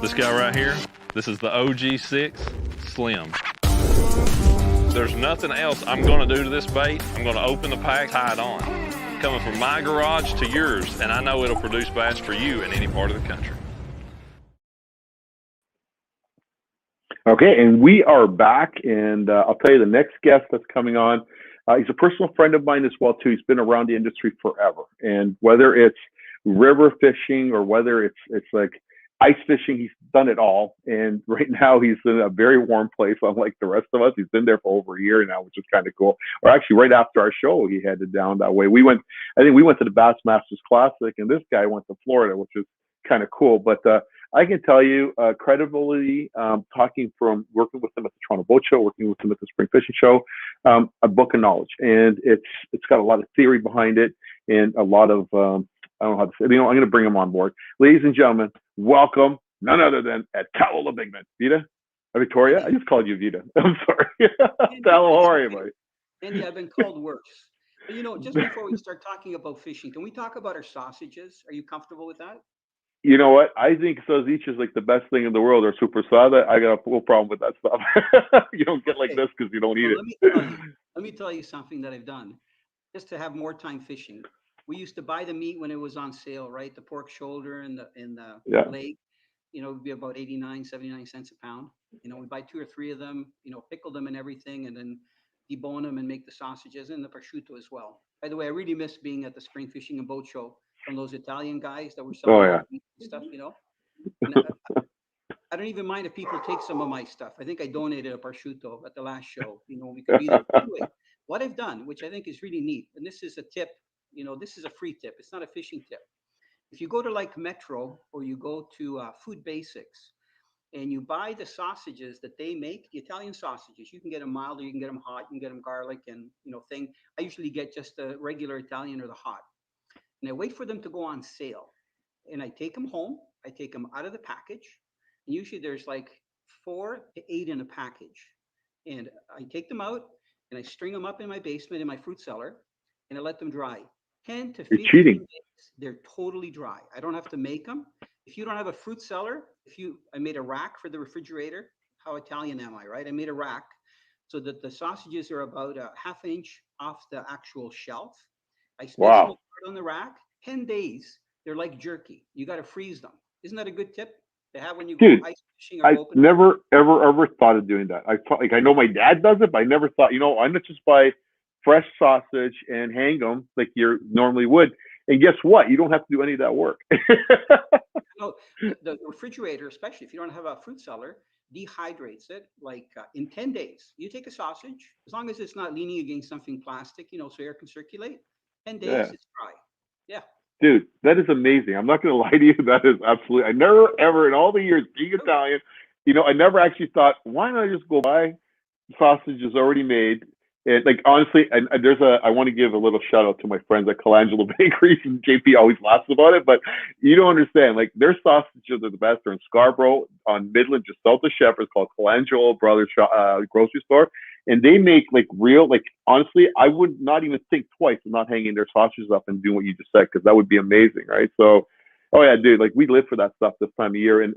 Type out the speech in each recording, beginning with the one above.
This guy right here, this is the OG6 Slim. There's nothing else I'm going to do to this bait. I'm going to open the pack, tie it on. Coming from my garage to yours, and I know it'll produce bass for you in any part of the country. Okay, and we are back, and I'll tell you the next guest that's coming on. He's a personal friend of mine as well too. He's been around the industry forever, and whether it's river fishing or whether it's like ice fishing, he's done it all. And right now he's in a very warm place, unlike the rest of us. He's been there for over a year now, which is kind of cool. Or actually, right after our show, he headed down that way. I think we went to the Bassmasters Classic, and this guy went to Florida, which is kind of cool. But I can tell you, credibility, talking from working with him at the Toronto Boat Show, working with him at the Spring Fishing Show, a book of knowledge, and it's got a lot of theory behind it, and a lot of I don't know how to say. I'm going to bring him on board, ladies and gentlemen. Welcome, none other than Italo Labignan. Vita, Victoria. I just called you Vita. I'm sorry. Italo, how are you, buddy? Andy, I've been called worse. But just before we start talking about fishing, can we talk about our sausages? Are you comfortable with that? You know what? I think sausages is like the best thing in the world, or super sada. I got a full problem with that stuff. You don't get like this because you don't eat it. Let me tell you something that I've done just to have more time fishing. We used to buy the meat when it was on sale, right? The pork shoulder and the leg, it would be about 89, 79 cents a pound. We buy 2 or 3 of them, pickle them and everything, and then debone them and make the sausages and the prosciutto as well. By the way, I really miss being at the Spring Fishing and Boat Show from those Italian guys that were selling stuff, And I don't even mind if people take some of my stuff. I think I donated a prosciutto at the last show, we could be there. Anyway, what I've done, which I think is really neat, and this is a tip, this is a free tip. It's not a fishing tip. If you go to like Metro or you go to Food Basics and you buy the sausages that they make, the Italian sausages, you can get them mild or you can get them hot, you can get them garlic and, thing. I usually get just the regular Italian or the hot. And I wait for them to go on sale. And I take them home. I take them out of the package. And usually there's like 4 to 8 in a package. And I take them out and I string them up in my basement in my fruit cellar and I let them dry. 10 to 15 days, they're totally dry. I don't have to make them. If you don't have a fruit cellar, I made a rack for the refrigerator. How Italian am I, right? I made a rack so that the sausages are about a ½ inch off the actual shelf. I space them apart on the rack. 10 days, they're like jerky. You got to freeze them. Isn't that a good tip to have when you go ice fishing or I never, ever thought of doing that. I know my dad does it, but I never thought, I'm not just buy fresh sausage and hang them like you normally would. And guess what? You don't have to do any of that work. The refrigerator, especially if you don't have a fruit cellar, dehydrates it like in 10 days. You take a sausage, as long as it's not leaning against something plastic, so air can circulate. 10 days, it's dry. Yeah. Dude, that is amazing. I'm not going to lie to you. That is absolutely, I never ever in all the years being Italian, I never actually thought, why not just go buy sausages already made? And like, honestly, and I want to give a little shout out to my friends at Colangelo Bakeries, and JP always laughs about it, but you don't understand, like their sausages are the best. They're in Scarborough on Midland, just south of Shepherd's, called Colangelo Brothers grocery store. And they make like real, like honestly, I would not even think twice of not hanging their sausages up and doing what you just said, because that would be amazing, right? So, oh yeah, dude, like we live for that stuff this time of year. And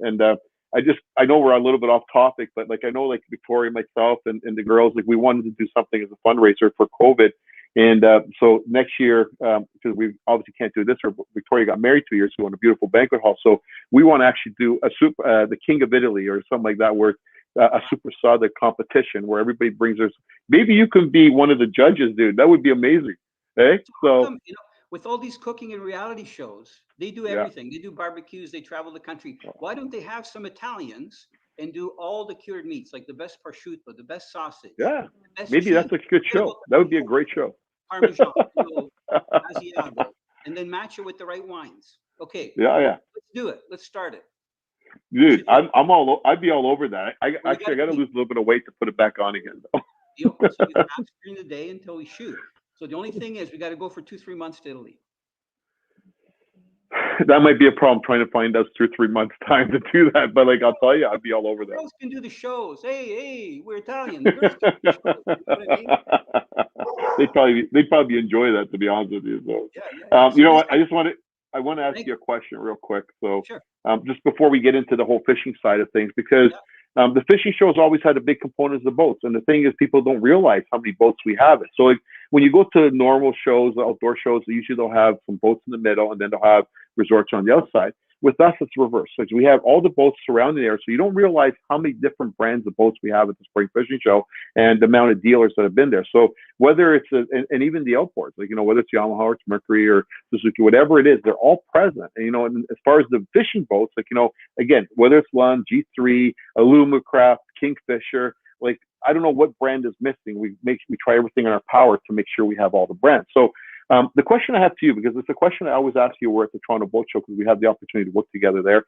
I know we're a little bit off topic, but like I know like Victoria, myself, and the girls, like we wanted to do something as a fundraiser for COVID. And so next year, because we obviously can't do this, or Victoria got married 2 years ago in a beautiful banquet hall. So we want to actually do the King of Italy or something like that, where a super sada competition where everybody brings their. Maybe you can be one of the judges, dude. That would be amazing. Hey, so with all these cooking and reality shows, they do everything. They do barbecues. They travel the country. Why don't they have some Italians and do all the cured meats, like the best prosciutto, the best sausage? Yeah, maybe that's a good show. That would be a great show. Parmesan, Asiago, and then match it with the right wines. Okay. Yeah. Let's do it. Let's start it. Dude, I'd be all over that. I got to lose a little bit of weight to put it back on again, though. So you fast during the day until we shoot. So the only thing is, we got to go for 2-3 months to Italy. That might be a problem, trying to find us 2 or 3 months time to do that. But like, I'll tell you, I'd be all over that. Girls can do the shows. Hey, we're Italian. The girls can do the shows. You know what I mean? They'd probably enjoy that, to be honest with you. So, yeah. you know what? I just want to. I want to ask Thank you a question real quick. So, Sure. just before we get into the whole fishing side of things, because the fishing shows always had a big component of the boats, and the thing is, people don't realize how many boats we have. It so like when you go to normal shows, outdoor shows, usually they'll have some boats in the middle, and then they'll have resorts on the outside. With us, it's reverse. So we have all the boats surrounding there, so you don't realize how many different brands of boats we have at the spring fishing show and the amount of dealers that have been there. So whether it's and even the outboards, like whether it's Yamaha or it's Mercury or Suzuki, whatever it is, they're all present. And and as far as the fishing boats, like again, whether it's Lund, G3, Alumacraft, Kingfisher, like I don't know what brand is missing. We try everything in our power to make sure we have all the brands. So the question I have to you, because it's a question I always ask you, we're at the Toronto Boat Show because we have the opportunity to work together there,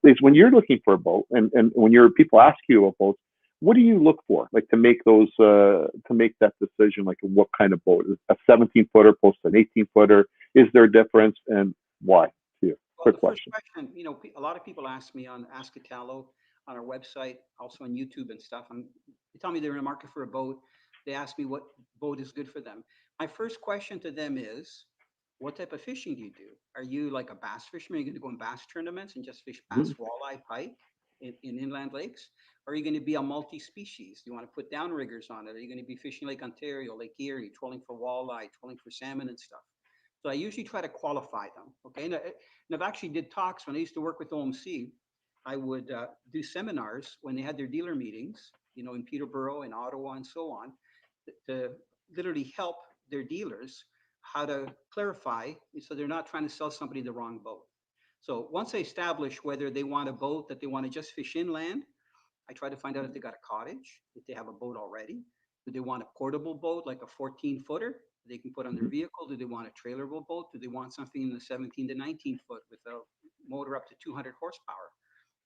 is when you're looking for a boat and when people ask you about boats, what do you look for, like to make that decision, like what kind of boat? Is a 17-footer opposed to an 18-footer? Is there a difference, and why? To you, quick question. First question, a lot of people ask me on Ask Italo on our website, also on YouTube and stuff. They tell me they're in a market for a boat. They ask me what boat is good for them. My first question to them is, what type of fishing do you do? Are you like a bass fisherman? Are you going to go in bass tournaments and just fish bass, walleye, pike in inland lakes? Or are you going to be a multi-species? Do you want to put downriggers on it? Are you going to be fishing Lake Ontario, Lake Erie, trolling for walleye, trolling for salmon and stuff? So I usually try to qualify them. Okay, and I've actually did talks when I used to work with OMC. I would do seminars when they had their dealer meetings, in Peterborough and Ottawa and so on, to literally help their dealers how to clarify so they're not trying to sell somebody the wrong boat. So once they establish whether they want a boat that they want to just fish inland, I try to find out if they got a cottage, if they have a boat already. Do they want a portable boat like a 14-footer they can put on their vehicle? Do they want a trailerable boat? Do they want something in the 17 to 19 foot with a motor up to 200 horsepower,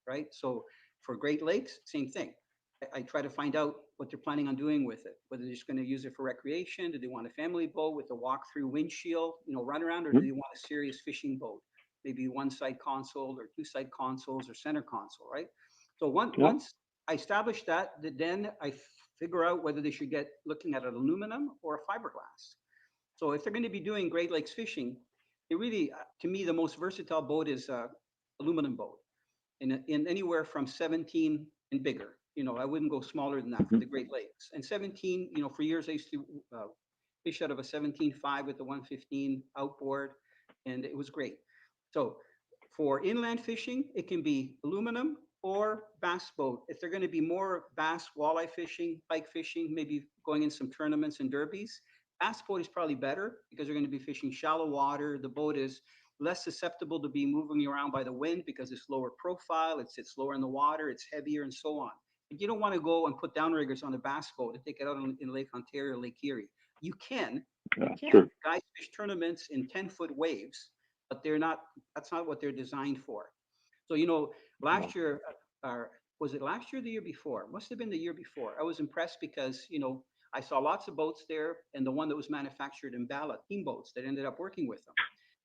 right? So for Great Lakes, same thing. I try to find out what they're planning on doing with it, whether they're just going to use it for recreation. Do they want a family boat with a walk-through windshield, runaround, or do they want a serious fishing boat? Maybe one side console or two side consoles or center console, right? So once I establish that, then I figure out whether they should get looking at an aluminum or a fiberglass. So if they're going to be doing Great Lakes fishing, it really, to me, the most versatile boat is aluminum boat, in anywhere from 17 and bigger. I wouldn't go smaller than that for the Great Lakes. And 17, for years I used to fish out of a 17.5 with the 115 outboard, and it was great. So for inland fishing, it can be aluminum or bass boat. If they're going to be more bass, walleye fishing, pike fishing, maybe going in some tournaments and derbies, bass boat is probably better because they're going to be fishing shallow water. The boat is less susceptible to be moving around by the wind because it's lower profile, it sits lower in the water, it's heavier, and so on. But you don't want to go and put downriggers on a bass boat and take it out in Lake Ontario or Lake Erie. You can. Sure. Guys fish tournaments in 10-foot waves, but that's not what they're designed for. So, last year, was it last year or the year before? Must have been the year before. I was impressed because, I saw lots of boats there, and the one that was manufactured in Bala, team boats that ended up working with them.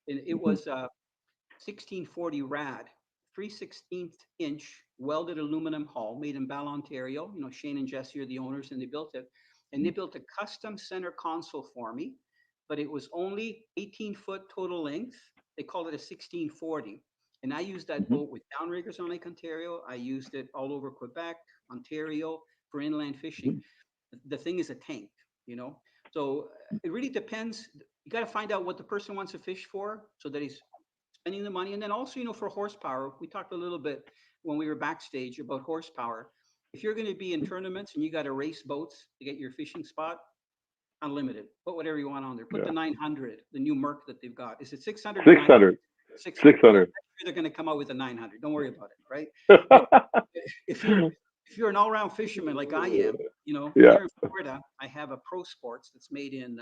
And it was 1640 rad, 3/16 inch welded aluminum hull made in Bala, Ontario. Shane and Jesse are the owners, and they built it. And they built a custom center console for me, but it was only 18-foot total length. They called it a 1640. And I used that boat with downriggers on Lake Ontario. I used it all over Quebec, Ontario for inland fishing. The thing is a tank, So it really depends. You got to find out what the person wants to fish for so that he's spending the money. And then also, for horsepower, we talked a little bit when we were backstage about horsepower. If you're going to be in tournaments and you got to race boats to get your fishing spot, unlimited. Put whatever you want on there. Put the 900, the new Merc that they've got. Is it 600? 600. 600. They're going to come out with a 900. Don't worry about it, right? if you're an all-round fisherman like I am, here in Florida, I have a Pro Sports that's made in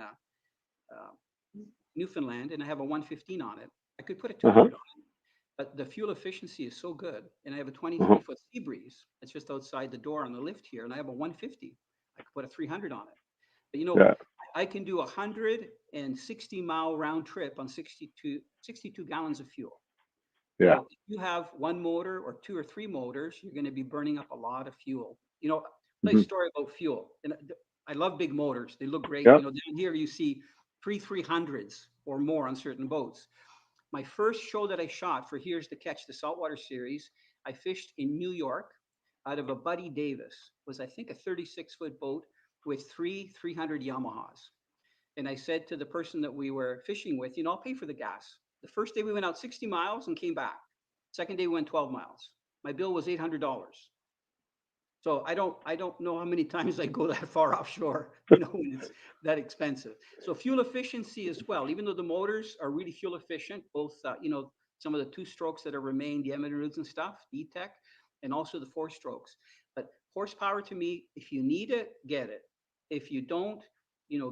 Newfoundland, and I have a 115 on it. I could put a 200 on it, but the fuel efficiency is so good. And I have a 23-foot Sea Breeze that's just outside the door on the lift here, and I have a 150. I could put a 300 on it. But I can do 160-mile round trip on 62 gallons of fuel. Yeah. Now, if you have one motor or two or three motors, you're going to be burning up a lot of fuel. Tell you a story about fuel. And I love big motors. They look great. Down here you see 300s or more on certain boats. My first show that I shot for Here's the Catch, the saltwater series, I fished in New York out of a Buddy Davis. It was, I think, a 36-foot boat with three 300 Yamahas. And I said to the person that we were fishing with, I'll pay for the gas. The first day we went out 60 miles and came back. Second day we went 12 miles. My bill was $800. So I don't know how many times I go that far offshore, when it's that expensive. So fuel efficiency as well, even though the motors are really fuel efficient, both, some of the two strokes that are remained, the Emeralds and stuff, E-Tech, and also the four strokes. But horsepower to me, if you need it, get it. If you don't,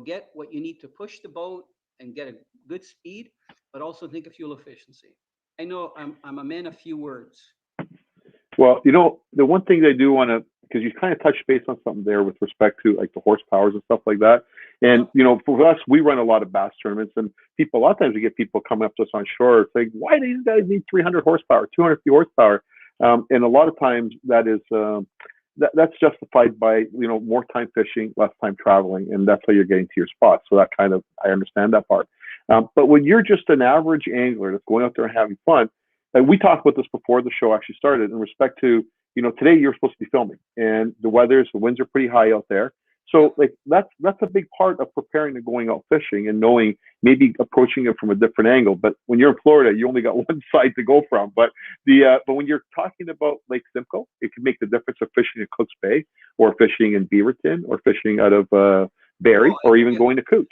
get what you need to push the boat and get a good speed, but also think of fuel efficiency. I know I'm a man of few words. Well, the one thing they do want to, because you kind of touched base on something there with respect to like the horsepowers and stuff like that. And, for us, we run a lot of bass tournaments, and a lot of times we get people coming up to us on shore saying, why do you guys need 300 horsepower, 250 horsepower? And a lot of times that is, that's justified by, more time fishing, less time traveling, and that's how you're getting to your spot. So that kind of, I understand that part. But when you're just an average angler that's going out there and having fun, and we talked about this before the show actually started in respect to, today you're supposed to be filming and the winds are pretty high out there. So like that's a big part of preparing to going out fishing and knowing maybe approaching it from a different angle. But when you're in Florida, you only got one side to go from. But but when you're talking about Lake Simcoe, it can make the difference of fishing in Cook's Bay or fishing in Beaverton or fishing out of Barrie or even going to Cooch.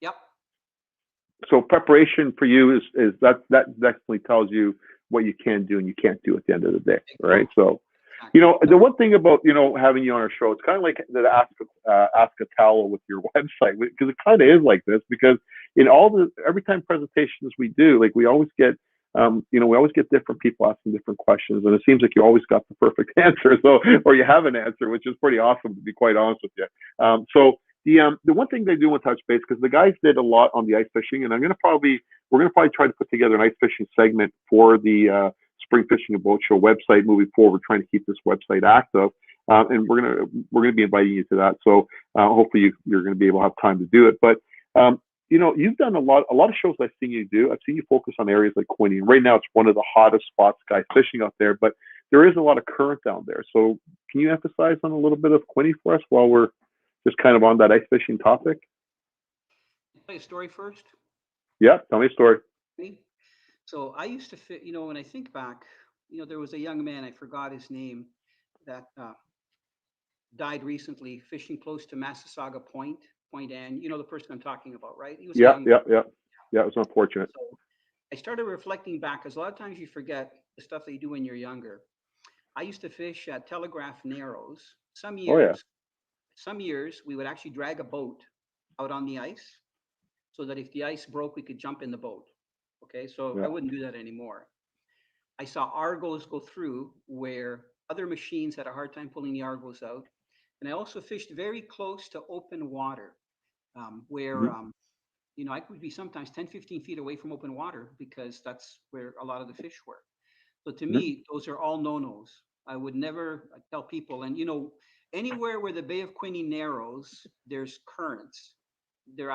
Yep. So preparation for you is that definitely tells you what you can do and you can't do at the end of the day, right? So, the one thing about having you on our show, it's kind of like the ask Italo with your website, because it kind of is like this. Because in every time presentations we do, like we always get different people asking different questions, and it seems like you always got the perfect answer, or you have an answer, which is pretty awesome, to be quite honest with you. So the one thing they do want to touch base, because the guys did a lot on the ice fishing, and we're gonna probably try to put together an ice fishing segment for the Spring Fishing and Boat Show website moving forward. We're trying to keep this website active, and we're gonna be inviting you to that. So hopefully you're gonna be able to have time to do it. But you've done a lot of shows I've seen you do. I've seen you focus on areas like Quinte. Right now, it's one of the hottest spots guys fishing out there, but there is a lot of current down there. So can you emphasize on a little bit of Quinte for us while we're just kind of on that ice fishing topic? Tell you a story first. Yeah, tell me a story. So I used to fit, when I think back, there was a young man, I forgot his name, that died recently fishing close to Massasauga Point Ann. The person I'm talking about, right? He was Yeah, it was unfortunate. So I started reflecting back, because a lot of times you forget the stuff that you do when you're younger. I used to fish at Telegraph Narrows. Some years we would actually drag a boat out on the ice so that if the ice broke, we could jump in the boat. Okay, so I wouldn't do that anymore. I saw Argos go through where other machines had a hard time pulling the Argos out. And I also fished very close to open water where, I could be sometimes 10, 15 feet away from open water, because that's where a lot of the fish were. So to me, those are all no-nos. I would never tell people, and anywhere where the Bay of Quinte narrows, there's currents. They're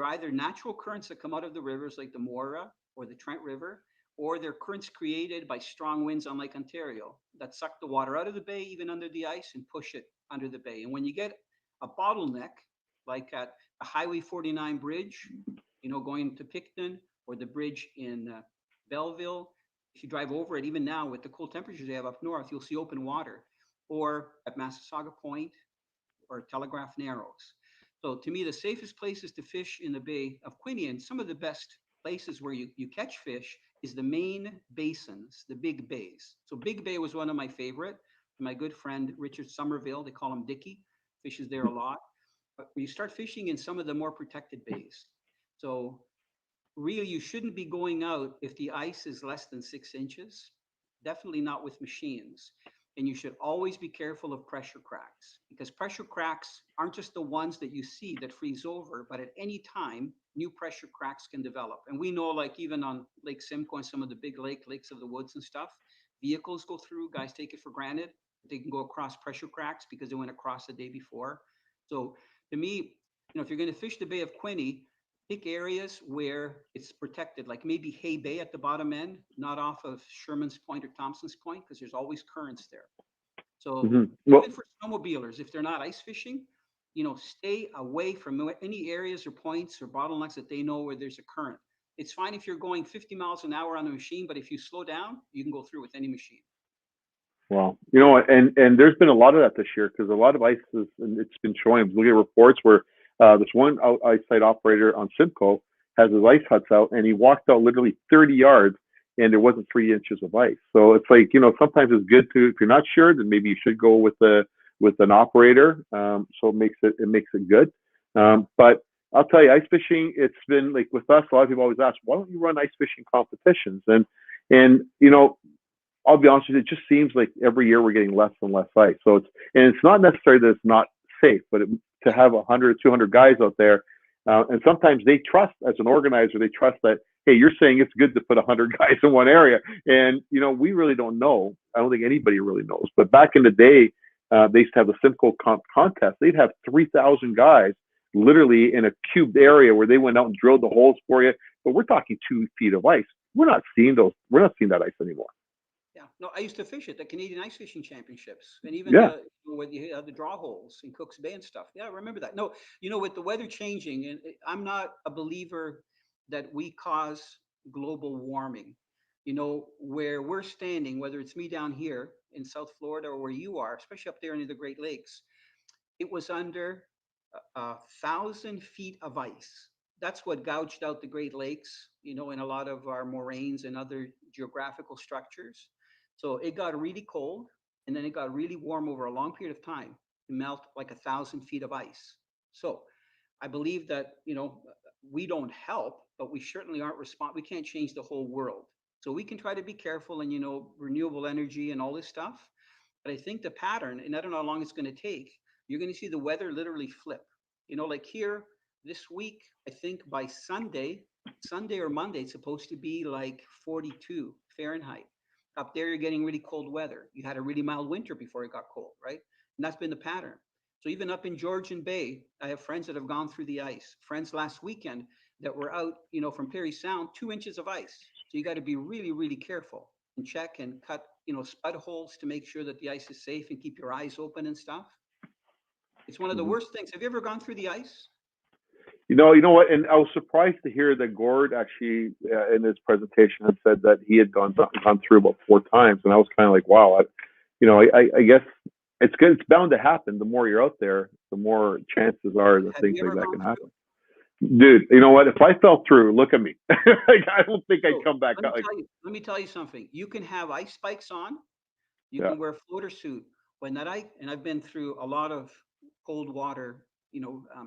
either natural currents that come out of the rivers like the Mora or the Trent River, or they're currents created by strong winds on Lake Ontario that suck the water out of the bay, even under the ice, and push it under the bay. And when you get a bottleneck, like at a Highway 49 bridge, going to Picton, or the bridge in Belleville, if you drive over it, even now with the cold temperatures they have up north, you'll see open water, or at Massasauga Point or Telegraph Narrows. So to me, the safest places to fish in the Bay of Quinte, and some of the best places where you catch fish, is the main basins, the big bays. So Big Bay was one of my favorite. My good friend Richard Somerville, they call him Dickie, fishes there a lot. But you start fishing in some of the more protected bays. So really, you shouldn't be going out if the ice is less than 6 inches. Definitely not with machines. And you should always be careful of pressure cracks, because pressure cracks aren't just the ones that you see that freeze over, but at any time, new pressure cracks can develop. And we know, like even on Lake Simcoe and some of the big lakes of the woods and stuff, vehicles go through, guys take it for granted. They can go across pressure cracks because they went across the day before. So to me, if you're going to fish the Bay of Quinte, pick areas where it's protected, like maybe Hay Bay at the bottom end, not off of Sherman's Point or Thompson's Point, because there's always currents there. So Well, even for snowmobilers, if they're not ice fishing, stay away from any areas or points or bottlenecks that they know where there's a current. It's fine if you're going 50 miles an hour on the machine, but if you slow down, you can go through with any machine. well, and there's been a lot of that this year because a lot of ice is, and it's been showing. Look at reports where this one ice site operator on Simcoe has his ice huts out, and he walked out literally 30 yards, and there wasn't 3 inches of ice. So it's like sometimes it's good to, if you're not sure, then maybe you should go with an operator. So it makes it good. But I'll tell you, ice fishing, it's been like with us. A lot of people always ask, why don't you run ice fishing competitions? And I'll be honest with you, it just seems like every year we're getting less and less ice. So it's not necessarily that it's not safe, but to have 100, 200 guys out there, and sometimes they trust, as an organizer, they trust that, hey, you're saying it's good to put 100 guys in one area, and we really don't know. I don't think anybody really knows. But back in the day, they used to have the Simcoe contest. They'd have 3,000 guys literally in a cubed area where they went out and drilled the holes for you. But we're talking 2 feet of ice. We're not seeing those. We're not seeing that ice anymore. Yeah, no, I used to fish at the Canadian Ice Fishing Championships, and even Yeah. when you had the draw holes in Cooks Bay and stuff. Yeah, I remember that. No, with the weather changing, and I'm not a believer that we cause global warming. Where we're standing, whether it's me down here in South Florida or where you are, especially up there near the Great Lakes, it was under 1,000 feet of ice. That's what gouged out the Great Lakes, in a lot of our moraines and other geographical structures. So it got really cold, and then it got really warm over a long period of time to melt like 1,000 feet of ice. So I believe that, we don't help, but we certainly aren't we can't change the whole world. So we can try to be careful and, renewable energy and all this stuff. But I think the pattern, and I don't know how long it's going to take, you're going to see the weather literally flip. Like here this week, I think by Sunday or Monday, it's supposed to be like 42 Fahrenheit. Up there, you're getting really cold weather. You had a really mild winter before it got cold, right? And that's been the pattern. So even up in Georgian Bay, I have friends that have gone through the ice. Friends last weekend that were out, from Perry Sound, 2 inches of ice. So you got to be really, really careful and check and cut, spud holes to make sure that the ice is safe and keep your eyes open and stuff. It's one of the worst things. Have you ever gone through the ice? You know what? And I was surprised to hear that Gord actually, in his presentation, had said that he had gone through about 4 times, and I was kind of like, wow. I guess it's good. It's bound to happen. The more you're out there, the more chances are that things like that can happen. Dude, you know what? If I fell through, look at me. I don't think I'd come back out. Let me tell you something. You can have ice spikes on. You can wear a floater suit. And I've been through a lot of cold water,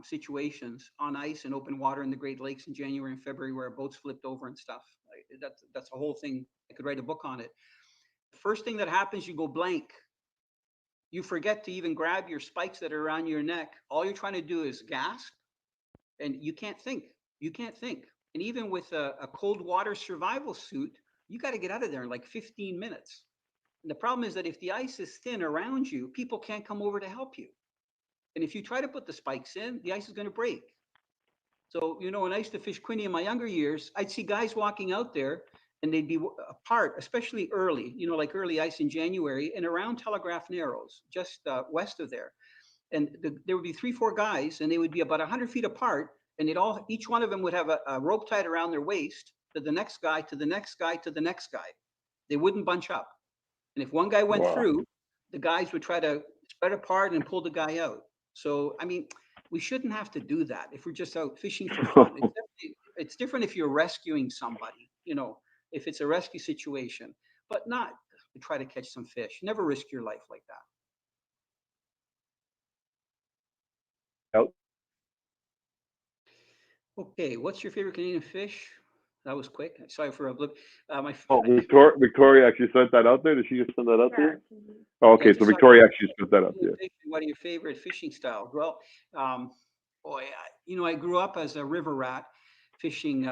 situations on ice and open water in the Great Lakes in January and February where boats flipped over and stuff. That's a whole thing. I could write a book on it. The first thing that happens, you go blank. You forget to even grab your spikes that are around your neck. All you're trying to do is gasp, and you can't think. You can't think. And even with a cold water survival suit, you got to get out of there in like 15 minutes. And the problem is that if the ice is thin around you, people can't come over to help you. And if you try to put the spikes in, the ice is going to break. So, when I used to fish Quinte in my younger years, I'd see guys walking out there and they'd be apart, especially early, like early ice in January and around Telegraph Narrows, just west of there. And there would be 3, 4 guys, and they would be about 100 feet apart, and each one of them would have a rope tied around their waist to the next guy, to the next guy, to the next guy. They wouldn't bunch up. And if one guy went through, the guys would try to spread apart and pull the guy out. So, we shouldn't have to do that if we're just out fishing for fun. It's different if you're rescuing somebody, if it's a rescue situation, but not to try to catch some fish. Never risk your life like that. Yep. Okay, what's your favorite Canadian fish? That was quick. Sorry for a blip. Victoria actually sent that out there. Did she just send that out there? Oh, okay, so Victoria actually sent that out there. What are your favorite fishing styles? Well, I grew up as a river rat, fishing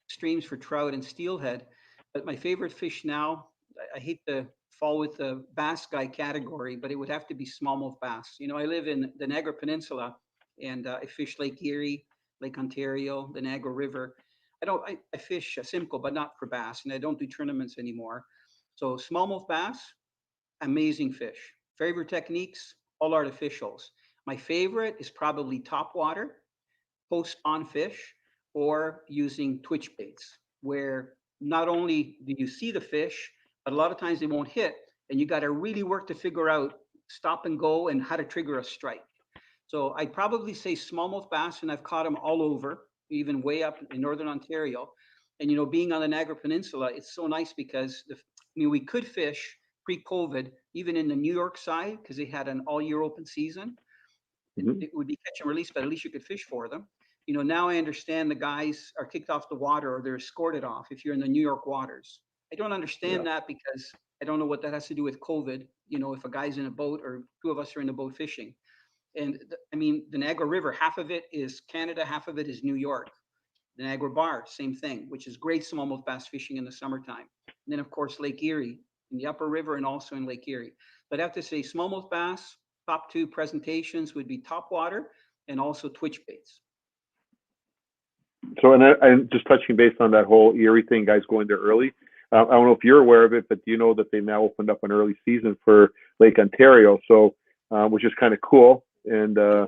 streams for trout and steelhead. But my favorite fish now, I hate to fall with the bass guy category, but it would have to be smallmouth bass. I live in the Niagara Peninsula, and I fish Lake Erie, Lake Ontario, the Niagara River. I fish Simcoe, but not for bass, and I don't do tournaments anymore. So smallmouth bass, amazing fish. Favorite techniques, all artificials. My favorite is probably top water, post spawn fish, or using twitch baits, where not only do you see the fish, but a lot of times they won't hit, and you got to really work to figure out stop and go and how to trigger a strike. So I'd probably say smallmouth bass, and I've caught them all over, even way up in northern Ontario. And being on the Niagara Peninsula, it's so nice because we could fish pre-COVID, even in the New York side, because they had an all-year open season. Mhm. It would be catch and release, but at least you could fish for them. Now I understand the guys are kicked off the water or they're escorted off if you're in the New York waters. I don't Yeah. understand that because I don't know what that has to do with COVID. If a guy's in a boat or two of us are in a boat fishing. And the Niagara River, half of it is Canada, half of it is New York. The Niagara Bar, same thing, which is great smallmouth bass fishing in the summertime. And then, of course, Lake Erie in the upper river and also in Lake Erie. But I have to say, smallmouth bass, top two presentations would be top water and also twitch baits. So, and just touching base on that whole Erie thing, guys going there early. I don't know if you're aware of it, but do you know that they now opened up an early season for Lake Ontario? So, which is kind of cool. And I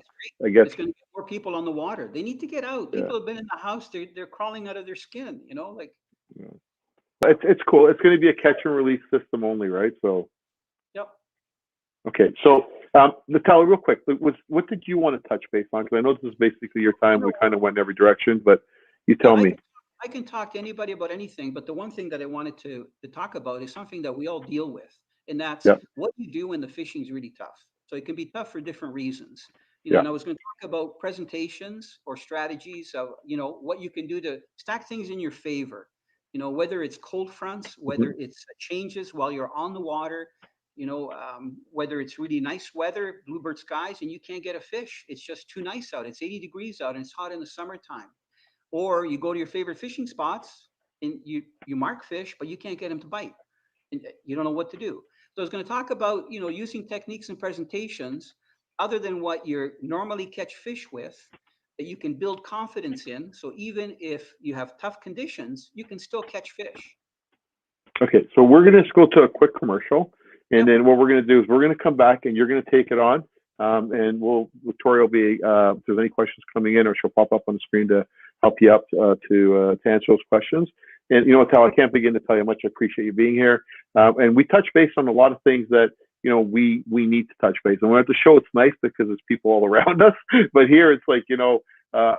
guess it's going to get more people on the water. They need to get out. yeah, People have been in the house; they're crawling out of their skin. Like. yeah. It's cool. It's going to be a catch and release system only, right? So. Yep. Okay, so Natalia, real quick, what did you want to touch base on? Because I know this is basically your time. We kind of went in every direction, but you tell me. I can talk to anybody about anything, but the one thing that I wanted to talk about is something that we all deal with, and that's Yeah, what you do when the fishing's really tough. So it can be tough for different reasons. yeah. And I was going to talk about presentations or strategies of, what you can do to stack things in your favor. Whether it's cold fronts, Mhm. whether it's changes while you're on the water, whether it's really nice weather, bluebird skies, and you can't get a fish. It's just too nice out. It's 80 degrees out and it's hot in the summertime. Or you go to your favorite fishing spots and you mark fish, but you can't get them to bite. And you don't know what to do. So I was going to talk about, using techniques and presentations other than what you normally catch fish with that you can build confidence in. So even if you have tough conditions, you can still catch fish. Okay, so we're going to just go to a quick commercial, and Yep. then what we're going to do is we're going to come back, and you're going to take it on, and Victoria will be if there's any questions coming in, or she'll pop up on the screen to help you up to answer those questions. And Tal, I can't begin to tell you how much I appreciate you being here. And we touch base on a lot of things that we need to touch base. And when at the show, it's nice because there's people all around us, but here it's like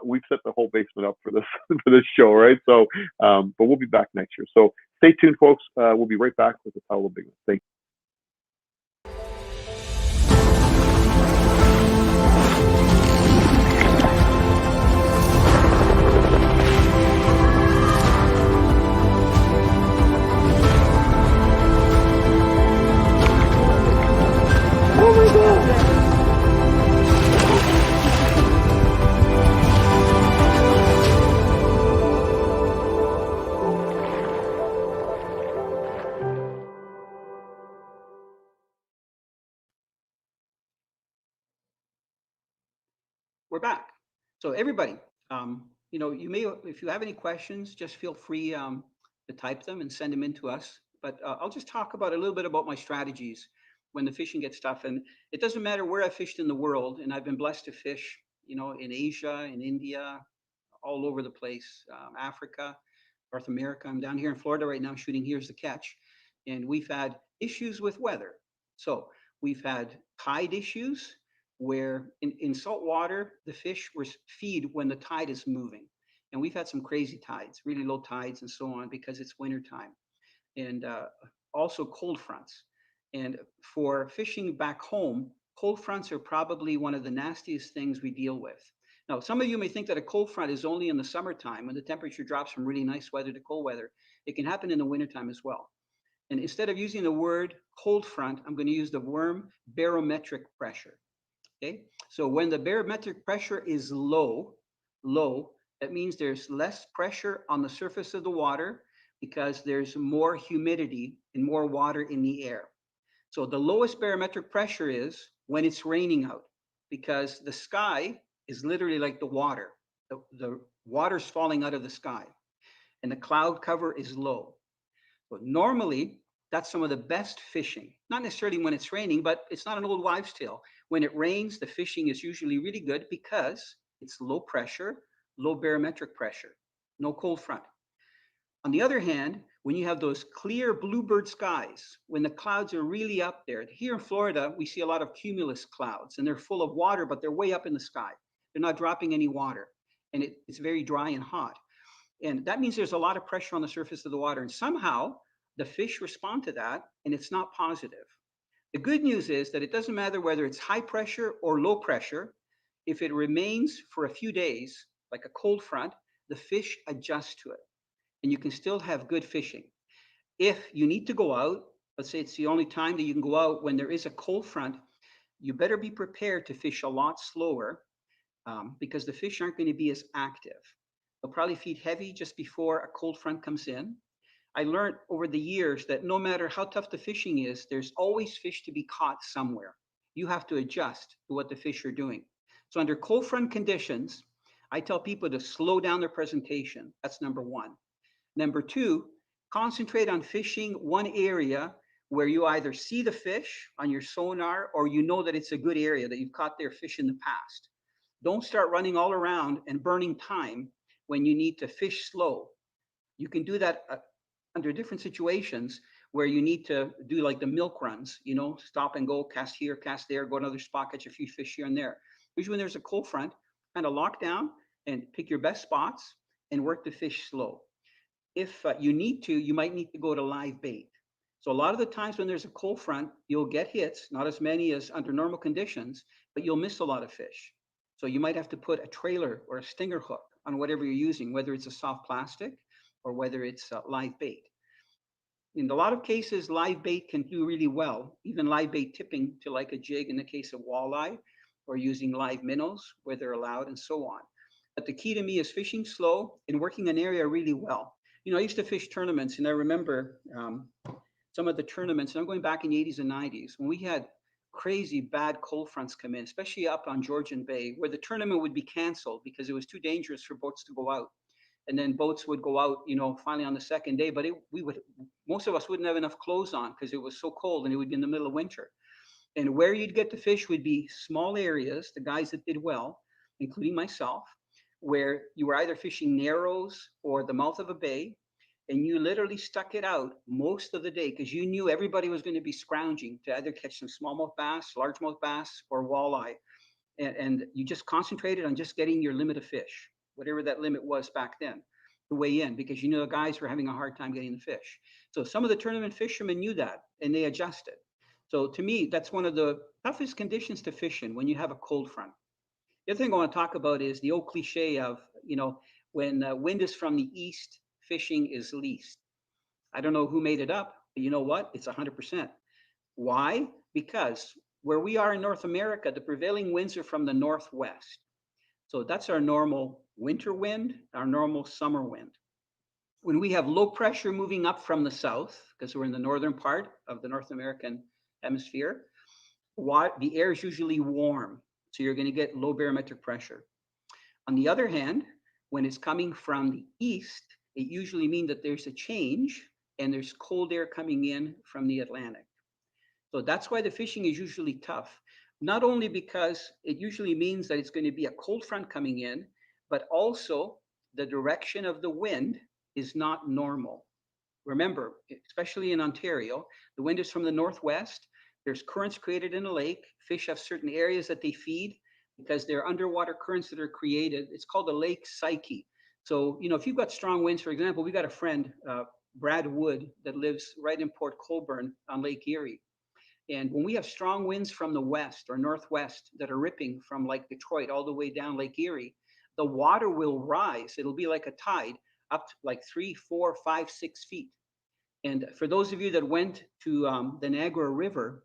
we've set the whole basement up for this for this show, right? So, but we'll be back next year. So stay tuned, folks. We'll be right back with Italo Labignan. Thank you. Oh my God! We're back. So everybody, you may, if you have any questions, just feel free to type them and send them in to us. But I'll just talk about a little bit about my strategies when the fishing gets tough. And it doesn't matter where I've fished in the world, and I've been blessed to fish, in Asia, in India, all over the place, Africa, North America. I'm down here in Florida right now shooting Here's the Catch, and we've had issues with weather. So we've had tide issues where in salt water, the fish feed when the tide is moving. And we've had some crazy tides, really low tides and so on because it's wintertime. And also cold fronts. And for fishing back home, cold fronts are probably one of the nastiest things we deal with. Now, some of you may think that a cold front is only in the summertime when the temperature drops from really nice weather to cold weather. It can happen in the wintertime as well. And instead of using the word cold front, I'm going to use the word barometric pressure. Okay, so when the barometric pressure is low, that means there's less pressure on the surface of the water because there's more humidity and more water in the air. So the lowest barometric pressure is when it's raining out because the sky is literally like the water. the water's falling out of the sky and the cloud cover is low. But normally, that's some of the best fishing. Not necessarily when it's raining, but it's not an old wives' tale. When it rains, the fishing is usually really good because it's low pressure, low barometric pressure, no cold front. On the other hand, when you have those clear bluebird skies, when the clouds are really up there, here in Florida, we see a lot of cumulus clouds and they're full of water, but they're way up in the sky. They're not dropping any water and it's very dry and hot. And that means there's a lot of pressure on the surface of the water. And somehow the fish respond to that and it's not positive. The good news is that it doesn't matter whether it's high pressure or low pressure. If it remains for a few days, like a cold front, the fish adjust to it and you can still have good fishing. If you need to go out, let's say it's the only time that you can go out when there is a cold front, you better be prepared to fish a lot slower because the fish aren't going to be as active. They'll probably feed heavy just before a cold front comes in. I learned over the years that no matter how tough the fishing is, there's always fish to be caught somewhere. You have to adjust to what the fish are doing. So under cold front conditions, I tell people to slow down their presentation. That's number one. Number two, concentrate on fishing one area where you either see the fish on your sonar or you know that it's a good area that you've caught their fish in the past. Don't start running all around and burning time when you need to fish slow. You can do that under different situations where you need to do like the milk runs, stop and go, cast here, cast there, go to another spot, catch a few fish here and there. Usually when there's a cold front, kind of lock down and pick your best spots and work the fish slow. If you need to, you might need to go to live bait. So a lot of the times when there's a cold front, you'll get hits, not as many as under normal conditions, but you'll miss a lot of fish. So you might have to put a trailer or a stinger hook on whatever you're using, whether it's a soft plastic or whether it's live bait. In a lot of cases, live bait can do really well, even live bait tipping to like a jig in the case of walleye, or using live minnows where they're allowed and so on. But the key to me is fishing slow and working an area really well. I used to fish tournaments, and I remember some of the tournaments, and I'm going back in the 80s and 90s, when we had crazy bad cold fronts come in, especially up on Georgian Bay, where the tournament would be canceled because it was too dangerous for boats to go out. And then boats would go out, finally on the second day, but most of us wouldn't have enough clothes on because it was so cold and it would be in the middle of winter. And where you'd get the fish would be small areas, the guys that did well, including myself, where you were either fishing narrows or the mouth of a bay, and you literally stuck it out most of the day because you knew everybody was going to be scrounging to either catch some smallmouth bass, largemouth bass, or walleye. And you just concentrated on just getting your limit of fish, whatever that limit was back then, to weigh in, because you know the guys were having a hard time getting the fish. So some of the tournament fishermen knew that, and they adjusted. So to me, that's one of the toughest conditions to fish in when you have a cold front. The other thing I want to talk about is the old cliche of, when wind is from the east, fishing is least. I don't know who made it up, but you know what? It's 100%. Why? Because where we are in North America, the prevailing winds are from the northwest. So that's our normal winter wind, our normal summer wind. When we have low pressure moving up from the south, because we're in the northern part of the North American hemisphere, the air is usually warm. So you're going to get low barometric pressure. On the other hand, when it's coming from the east, it usually means that there's a change and there's cold air coming in from the Atlantic. So that's why the fishing is usually tough. Not only because it usually means that it's going to be a cold front coming in, but also the direction of the wind is not normal. Remember, especially in Ontario, the wind is from the northwest. There's currents created in a lake. Fish have certain areas that they feed because they're underwater currents that are created. It's called the lake psyche. So, if you've got strong winds, for example, we got a friend, Brad Wood, that lives right in Port Colborne on Lake Erie. And when we have strong winds from the west or northwest that are ripping from like Detroit all the way down Lake Erie, the water will rise. It'll be like a tide up to like 3, 4, 5, 6 feet. And for those of you that went to the Niagara River,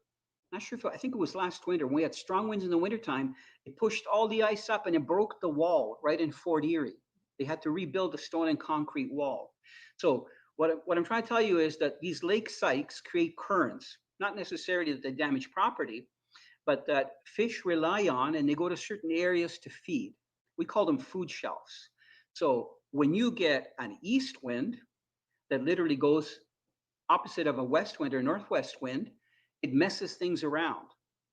not sure I think it was last winter, when we had strong winds in the wintertime, it pushed all the ice up and it broke the wall right in Fort Erie. They had to rebuild the stone and concrete wall. So what I'm trying to tell you is that these lake sites create currents, not necessarily that they damage property, but that fish rely on, and they go to certain areas to feed. We call them food shelves. So when you get an east wind that literally goes opposite of a west wind or northwest wind, it messes things around.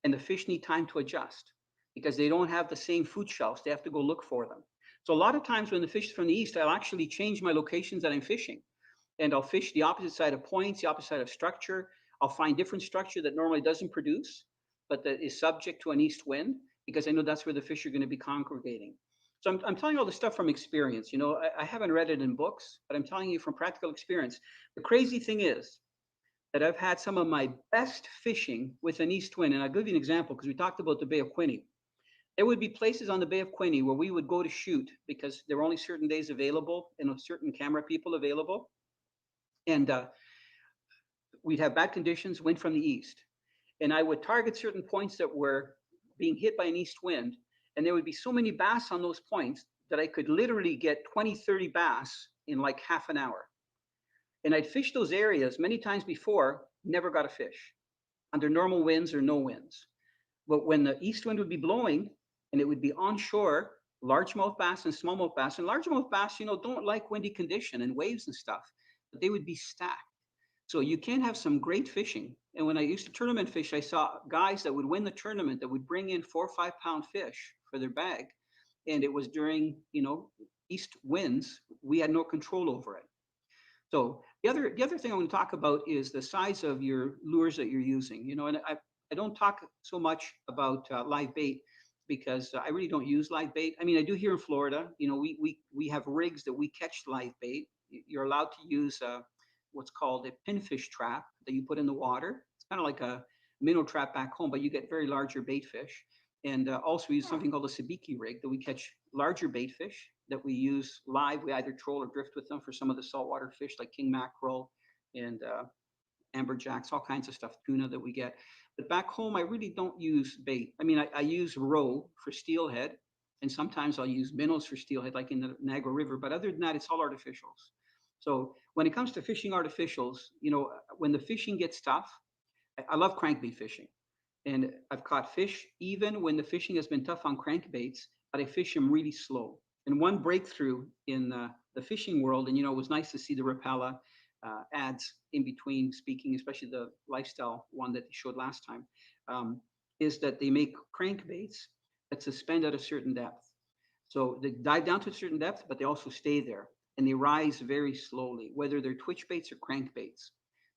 And the fish need time to adjust because they don't have the same food shelves. They have to go look for them. So a lot of times when the fish is from the east, I'll actually change my locations that I'm fishing. And I'll fish the opposite side of points, the opposite side of structure. I'll find different structure that normally doesn't produce, but that is subject to an east wind because I know that's where the fish are going to be congregating. So I'm telling you all this stuff from experience. You know, I haven't read it in books, but I'm telling you from practical experience. The crazy thing is that I've had some of my best fishing with an east wind. And I'll give you an example because we talked about the Bay of Quinte. There would be places on the Bay of Quinte where we would go to shoot because there were only certain days available and certain camera people available. And we'd have bad conditions, wind from the east. And I would target certain points that were being hit by an east wind. And there would be so many bass on those points that I could literally get 20, 30 bass in like half an hour. And I'd fished those areas many times before, never got a fish under normal winds or no winds. But when the east wind would be blowing and it would be onshore, largemouth bass and smallmouth bass, and largemouth bass, you know, don't like windy condition and waves and stuff, but they would be stacked. So you can have some great fishing. And when I used to tournament fish, I saw guys that would win the tournament that would bring in 4 or 5 pound fish for their bag. And it was during, you know, east winds. We had no control over it. So the other thing I want to talk about is the size of your lures that you're using. You know, and I don't talk so much about live bait because I really don't use live bait. I mean, I do here in Florida. You know, we have rigs that we catch live bait. You're allowed to use what's called a pinfish trap that you put in the water. It's kind of like a minnow trap back home, but you get very larger bait fish. And also we use something called a sabiki rig that we catch larger bait fish that we use live. We either troll or drift with them for some of the saltwater fish like king mackerel and amberjacks, all kinds of stuff, tuna that we get. But back home, I really don't use bait. I mean, I use roe for steelhead, and sometimes I'll use minnows for steelhead, like in the Niagara River. But other than that, it's all artificials. So when it comes to fishing artificials, you know, when the fishing gets tough, I love crankbait fishing. And I've caught fish even when the fishing has been tough on crankbaits, but I fish them really slow. And one breakthrough in the fishing world, and you know, it was nice to see the Rapala ads in between speaking, especially the lifestyle one that they showed last time, is that they make crankbaits that suspend at a certain depth. So they dive down to a certain depth, but they also stay there and they rise very slowly, whether they're twitch baits or crankbaits.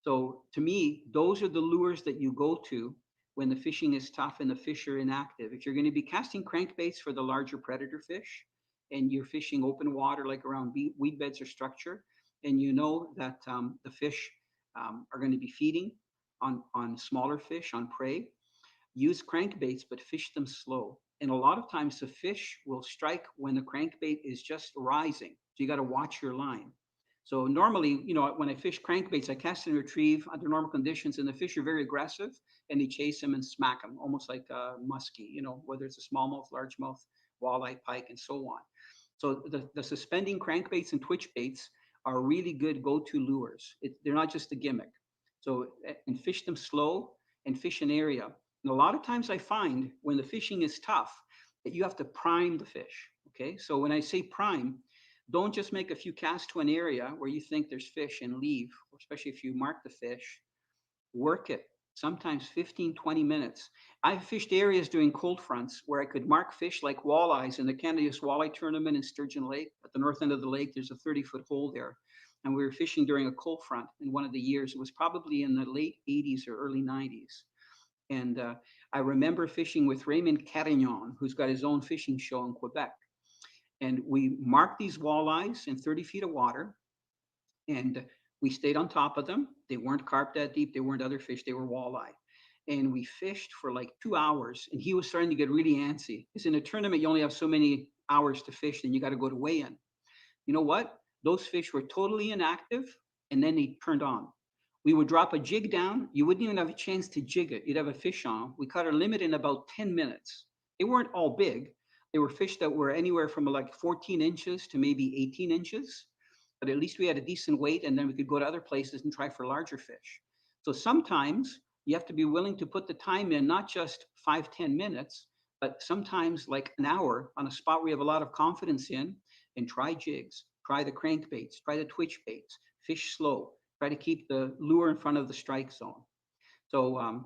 So to me, those are the lures that you go to when the fishing is tough and the fish are inactive. If you're going to be casting crankbaits for the larger predator fish and you're fishing open water like around weed beds or structure, and you know that the fish are going to be feeding on smaller fish, on prey, use crankbaits, but fish them slow. And a lot of times the fish will strike when the crankbait is just rising. So you got to watch your line. So normally, you know, when I fish crankbaits, I cast and retrieve under normal conditions, and the fish are very aggressive, and they chase them and smack them, almost like a muskie, you know, whether it's a smallmouth, largemouth, walleye, pike, and so on. So the suspending crankbaits and twitch baits are really good go-to lures. They're not just a gimmick. So, and fish them slow and fish an area. And a lot of times I find when the fishing is tough that you have to prime the fish. Okay, so when I say prime, don't just make a few casts to an area where you think there's fish and leave, especially if you mark the fish. Work it, sometimes 15, 20 minutes. I've fished areas during cold fronts where I could mark fish like walleyes in the Canada Walleye Tournament in Sturgeon Lake. At the north end of the lake, there's a 30-foot hole there. And we were fishing during a cold front in one of the years. It was probably in the late 80s or early 90s. And I remember fishing with Raymond Carignan, who's got his own fishing show in Quebec. And we marked these walleyes in 30 feet of water, and we stayed on top of them. They weren't carp that deep. They weren't other fish. They were walleye. And we fished for like 2 hours, and he was starting to get really antsy. Because in a tournament, you only have so many hours to fish, and you got to go to weigh-in. You know what? Those fish were totally inactive, and then they turned on. We would drop a jig down. You wouldn't even have a chance to jig it. You'd have a fish on. We caught our limit in about 10 minutes. They weren't all big. They were fish that were anywhere from like 14 inches to maybe 18 inches. But at least we had a decent weight, and then we could go to other places and try for larger fish. So sometimes you have to be willing to put the time in, not just 5, 10 minutes, but sometimes like an hour on a spot we have a lot of confidence in, and try jigs, try the crankbaits, try the twitch baits, fish slow, try to keep the lure in front of the strike zone. So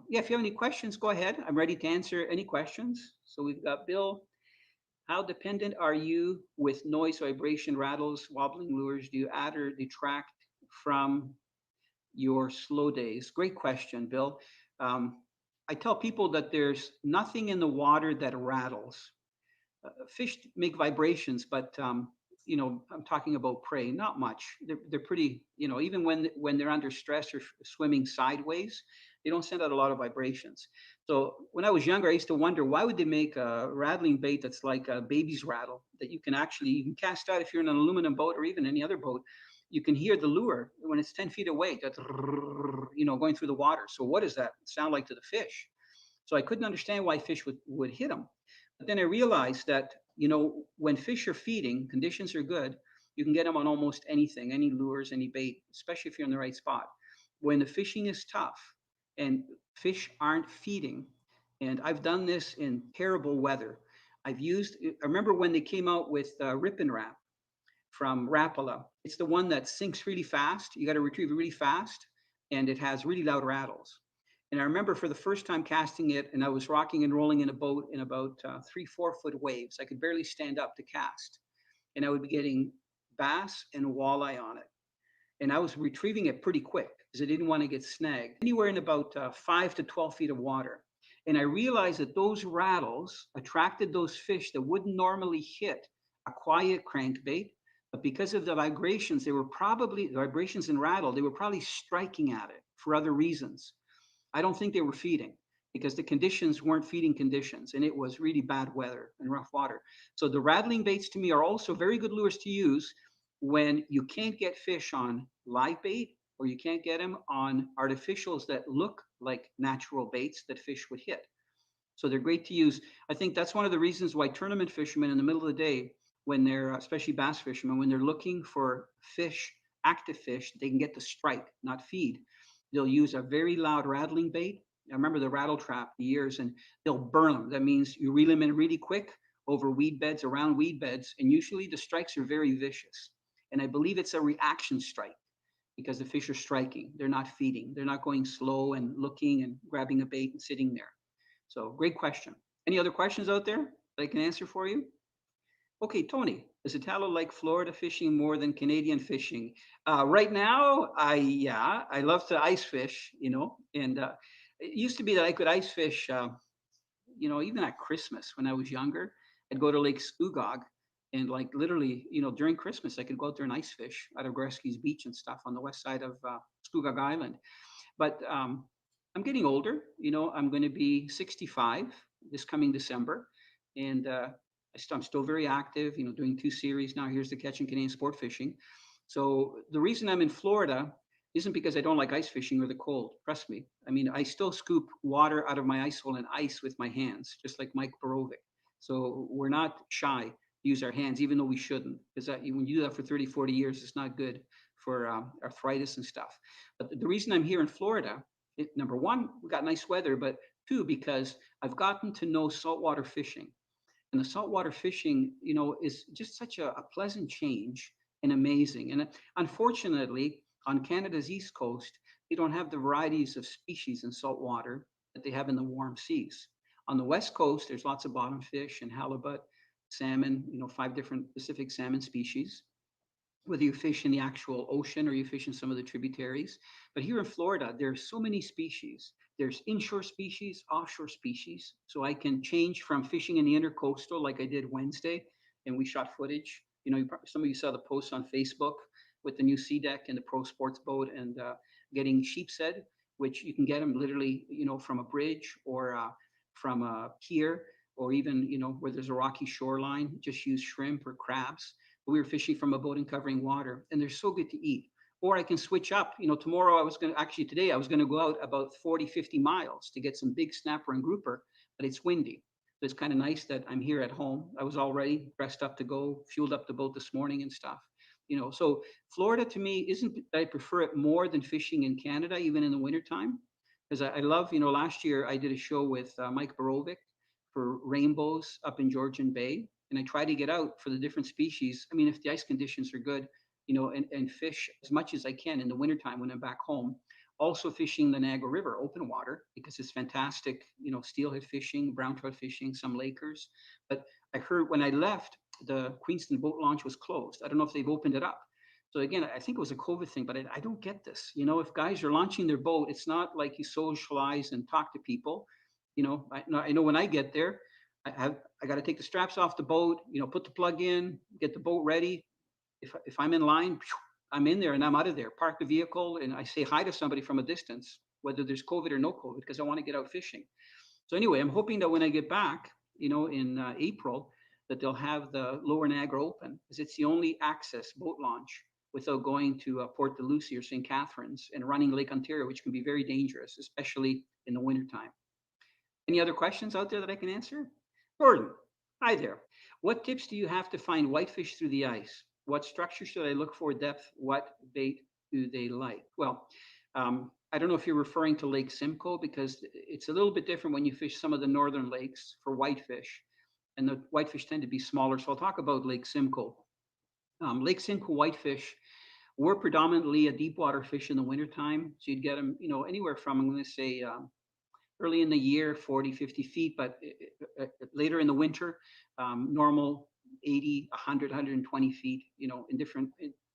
yeah, if you have any questions, go ahead. I'm ready to answer any questions. So we've got Bill. How dependent are you with noise, vibration, rattles, wobbling lures? Do you add or detract from your slow days? Great question, Bill. Um, I tell people that there's nothing in the water that rattles. Fish make vibrations, but I'm talking about prey, not much. They're pretty, even when they're under stress or swimming sideways, they don't send out a lot of vibrations. So when I was younger, I used to wonder, why would they make a rattling bait that's like a baby's rattle that you can cast out if you're in an aluminum boat or even any other boat. You can hear the lure when it's 10 feet away, that, going through the water. So what does that sound like to the fish? So I couldn't understand why fish would hit them. But then I realized that, when fish are feeding, conditions are good, you can get them on almost anything, any lures, any bait, especially if you're in the right spot. When the fishing is tough and fish aren't feeding, and I've done this in terrible weather. I remember when they came out with Rip and Wrap from Rapala. It's the one that sinks really fast. You got to retrieve it really fast, and it has really loud rattles. And I remember for the first time casting it, and I was rocking and rolling in a boat in about 3-4 foot waves. I could barely stand up to cast, and I would be getting bass and walleye on it. And I was retrieving it pretty quick because I didn't want to get snagged. Anywhere in about 5 to 12 feet of water. And I realized that those rattles attracted those fish that wouldn't normally hit a quiet crankbait, but because of the vibrations, vibrations and rattle, they were probably striking at it for other reasons. I don't think they were feeding because the conditions weren't feeding conditions, and it was really bad weather and rough water. So the rattling baits to me are also very good lures to use when you can't get fish on live bait, or you can't get them on artificials that look like natural baits that fish would hit. So they're great to use. I think that's one of the reasons why tournament fishermen in the middle of the day, when they're, especially bass fishermen, when they're looking for fish, active fish, they can get to strike, not feed. They'll use a very loud rattling bait. I remember the rattle trap the years, and they'll burn them. That means you reel them in really quick over weed beds, around weed beds, and usually the strikes are very vicious. And I believe it's a reaction strike because the fish are striking. They're not feeding. They're not going slow and looking and grabbing a bait and sitting there. So great question. Any other questions out there that I can answer for you? Okay, Tony, does Italo like Florida fishing more than Canadian fishing? Right now, I love to ice fish, and it used to be that I could ice fish, even at Christmas when I was younger. I'd go to Lake Scugog, and like literally, during Christmas, I could go out there and ice fish out of Gretzky's Beach and stuff on the west side of Scugog Island. But I'm getting older. I'm going to be 65 this coming December, and I'm still very active. Doing 2 series now. Here's the Catching Canadian Sport Fishing. So the reason I'm in Florida isn't because I don't like ice fishing or the cold. Trust me. I mean, I still scoop water out of my ice hole and ice with my hands, just like Mike Borovic. So we're not shy to use our hands, even though we shouldn't, because when you do that for 30, 40 years, it's not good for arthritis and stuff. But the reason I'm here in Florida, number one, we got nice weather, but 2, because I've gotten to know saltwater fishing. And the saltwater fishing, is just such a pleasant change and amazing. And unfortunately, on Canada's East Coast, they don't have the varieties of species in saltwater that they have in the warm seas. On the West Coast, there's lots of bottom fish and halibut, salmon, 5 different Pacific salmon species, whether you fish in the actual ocean or you fish in some of the tributaries. But here in Florida, there's so many species. There's inshore species, offshore species. So I can change from fishing in the intercoastal like I did Wednesday, and we shot footage. Some of you saw the posts on Facebook with the new Sea Deck and the Pro Sports boat, and getting sheepshead, which you can get them literally, from a bridge or from a pier, or even, where there's a rocky shoreline, just use shrimp or crabs. But we were fishing from a boat in covering water, and they're so good to eat. Or I can switch up. Tomorrow today I was going to go out about 40, 50 miles to get some big snapper and grouper, but it's windy. So it's kind of nice that I'm here at home. I was already dressed up to go, fueled up the boat this morning and stuff. So Florida to me isn't that I prefer it more than fishing in Canada, even in the wintertime. Because I love, last year I did a show with Mike Borovic for rainbows up in Georgian Bay, and I try to get out for the different species. I mean, if the ice conditions are good, and fish as much as I can in the wintertime when I'm back home. Also fishing the Niagara River, open water, because it's fantastic, steelhead fishing, brown trout fishing, some Lakers. But I heard when I left, the Queenston boat launch was closed. I don't know if they've opened it up. So again, I think it was a COVID thing, but I don't get this. If guys are launching their boat, it's not like you socialize and talk to people. I know when I get there, I got to take the straps off the boat, put the plug in, get the boat ready. If I'm in line, I'm in there and I'm out of there. Park the vehicle and I say hi to somebody from a distance, whether there's COVID or no COVID, because I want to get out fishing. So anyway, I'm hoping that when I get back, in April, that they'll have the Lower Niagara open, because it's the only access boat launch without going to Port de Lucie or St. Catharines and running Lake Ontario, which can be very dangerous, especially in the wintertime. Any other questions out there that I can answer? Gordon, hi there. What tips do you have to find whitefish through the ice? What structure should I look for? Depth? What bait do they like? Well, I don't know if you're referring to Lake Simcoe, because it's a little bit different when you fish some of the northern lakes for whitefish, and the whitefish tend to be smaller. So I'll talk about Lake Simcoe. Lake Simcoe whitefish were predominantly a deep water fish in the wintertime. So you'd get them, anywhere from, I'm going to say, early in the year, 40, 50 feet, but later in the winter, normal 80, 100, 120 feet,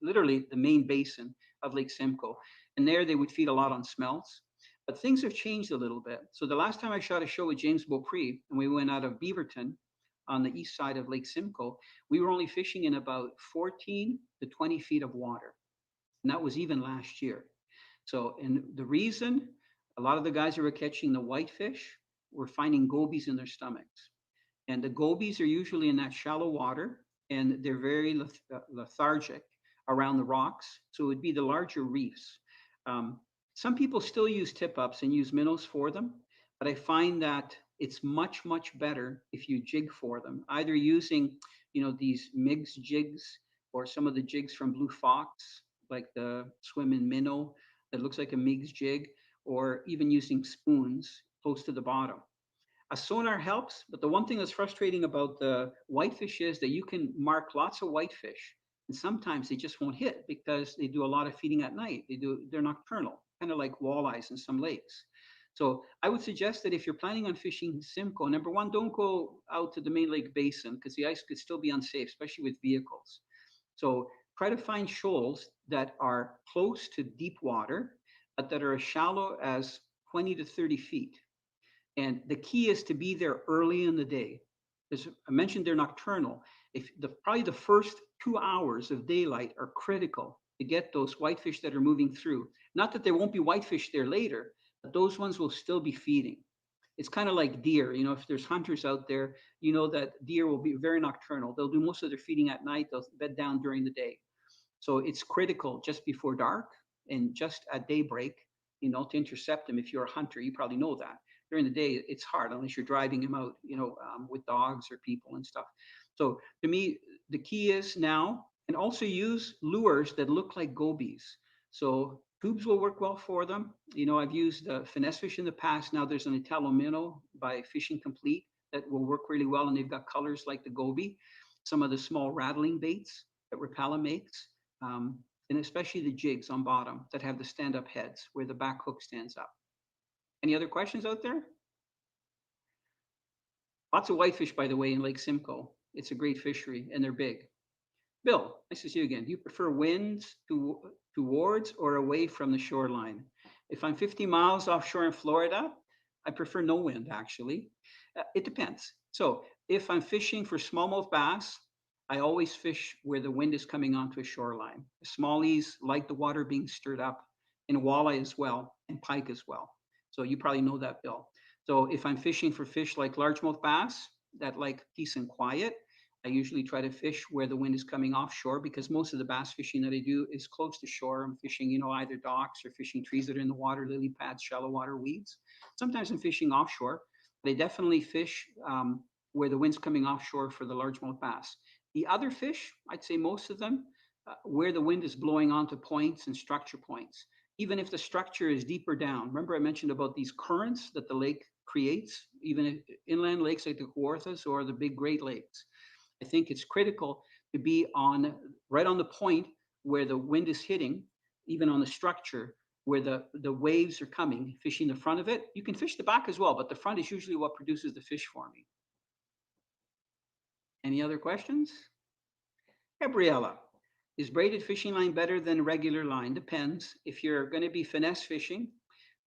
literally the main basin of Lake Simcoe. And there they would feed a lot on smelts. But things have changed a little bit. So the last time I shot a show with James Beaupre, and we went out of Beaverton on the east side of Lake Simcoe, we were only fishing in about 14 to 20 feet of water. And that was even last year. So, and the reason, a lot of the guys who were catching the whitefish were finding gobies in their stomachs. And the gobies are usually in that shallow water, and they're very lethargic around the rocks. So it would be the larger reefs. Some people still use tip-ups and use minnows for them, but I find that it's much, much better if you jig for them, either using, these MIGS jigs or some of the jigs from Blue Fox, like the swim and minnow that looks like a MIGS jig, or even using spoons close to the bottom. A sonar helps, but the one thing that's frustrating about the whitefish is that you can mark lots of whitefish, and sometimes they just won't hit because they do a lot of feeding at night. They're nocturnal, kind of like walleyes in some lakes. So I would suggest that if you're planning on fishing Simcoe, number one, don't go out to the main lake basin, because the ice could still be unsafe, especially with vehicles. So try to find shoals that are close to deep water, but that are as shallow as 20 to 30 feet. And the key is to be there early in the day. As I mentioned, they're nocturnal. Probably the first 2 hours of daylight are critical to get those whitefish that are moving through. Not that there won't be whitefish there later, but those ones will still be feeding. It's kind of like deer. If there's hunters out there, that deer will be very nocturnal. They'll do most of their feeding at night. They'll bed down during the day. So it's critical just before dark and just at daybreak, to intercept them. If you're a hunter, you probably know that. During the day, it's hard unless you're driving them out, with dogs or people and stuff. So to me, the key is now, and also use lures that look like gobies. So tubes will work well for them. I've used finesse fish in the past. Now there's an Italo minnow by Fishing Complete that will work really well, and they've got colors like the goby. Some of the small rattling baits that Rapala makes, and especially the jigs on bottom that have the stand-up heads where the back hook stands up. Any other questions out there? Lots of whitefish, by the way, in Lake Simcoe. It's a great fishery, and they're big. Bill, nice to see you again. Do you prefer winds towards or away from the shoreline? If I'm 50 miles offshore in Florida, I prefer no wind, actually. It depends. So if I'm fishing for smallmouth bass, I always fish where the wind is coming onto a shoreline. Smallies like the water being stirred up, and walleye as well, and pike as well. So you probably know that, Bill. So if I'm fishing for fish like largemouth bass that like peace and quiet, I usually try to fish where the wind is coming offshore, because most of the bass fishing that I do is close to shore. I'm fishing, either docks or fishing trees that are in the water, lily pads, shallow water weeds. Sometimes I'm fishing offshore, but I definitely fish where the wind's coming offshore for the largemouth bass. The other fish, I'd say most of them, where the wind is blowing onto points and structure points. Even if the structure is deeper down. Remember I mentioned about these currents, that the lake creates, even inland lakes like the Kawarthas or the big Great Lakes. I think it's critical to be right on the point where the wind is hitting, even on the structure where the waves are coming, fishing the front of it. You can fish the back as well, but the front is usually what produces the fish for me. Any other questions? Gabriella, is braided fishing line better than regular line? Depends. If you're going to be finesse fishing,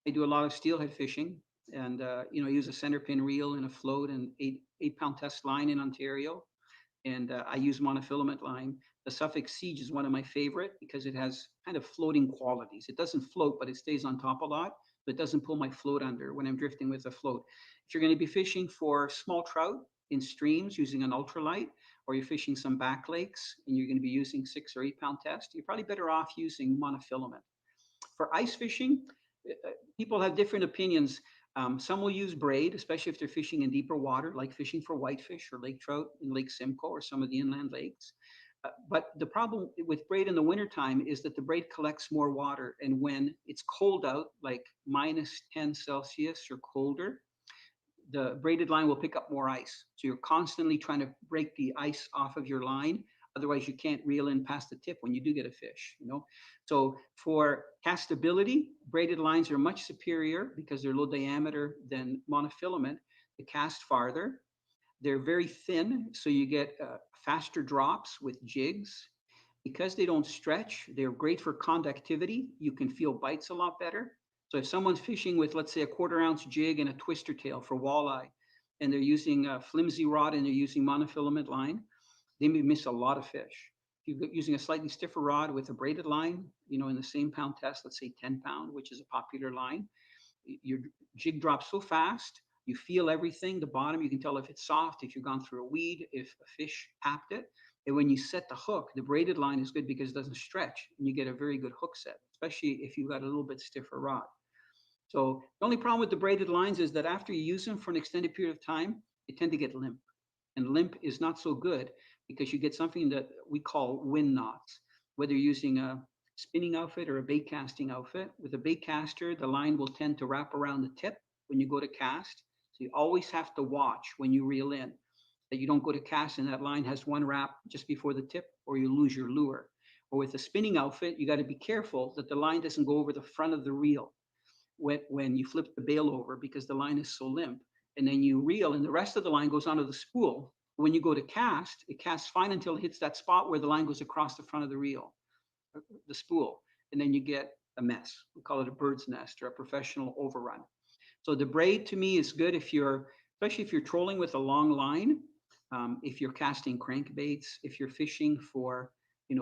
I do a lot of steelhead fishing, and I use a center pin reel and a float and 8 pound test line in Ontario, and I use monofilament line. The Suffolk Siege is one of my favorite because it has kind of floating qualities. It doesn't float, but it stays on top a lot, but it doesn't pull my float under when I'm drifting with a float. If you're going to be fishing for small trout in streams using an ultralight, or you're fishing some back lakes and you're going to be using 6 or 8 pound test, you're probably better off using monofilament. For ice fishing, people have different opinions. Some will use braid, especially if they're fishing in deeper water, like fishing for whitefish or lake trout in Lake Simcoe or some of the inland lakes. But the problem with braid in the wintertime is that the braid collects more water. And when it's cold out, like -10 Celsius or colder, the braided line will pick up more ice. So you're constantly trying to break the ice off of your line. Otherwise, you can't reel in past the tip when you do get a fish, So for castability, braided lines are much superior because they're low diameter than monofilament. They cast farther. They're very thin, so you get faster drops with jigs. Because they don't stretch, they're great for conductivity. You can feel bites a lot better. So if someone's fishing with, let's say, a 1/4 ounce jig and a twister tail for walleye, and they're using a flimsy rod and they're using monofilament line, they may miss a lot of fish. If you're using a slightly stiffer rod with a braided line, in the same pound test, let's say 10 pound, which is a popular line, your jig drops so fast, you feel everything, the bottom, you can tell if it's soft, if you've gone through a weed, if a fish tapped it. And when you set the hook, the braided line is good because it doesn't stretch and you get a very good hook set, especially if you've got a little bit stiffer rod. So the only problem with the braided lines is that after you use them for an extended period of time, they tend to get limp. And limp is not so good because you get something that we call wind knots. Whether you're using a spinning outfit or a bait casting outfit, with a bait caster, the line will tend to wrap around the tip when you go to cast. So you always have to watch when you reel in that you don't go to cast and that line has one wrap just before the tip, or you lose your lure. Or with a spinning outfit, you got to be careful that the line doesn't go over the front of the reel when you flip the bail over because the line is so limp. And then you reel and the rest of the line goes onto the spool. When you go to cast, it casts fine until it hits that spot where the line goes across the front of the reel, the spool. And then you get a mess. We call it a bird's nest or a professional overrun. So the braid to me is good especially if you're trolling with a long line, if you're casting crankbaits, if you're fishing for,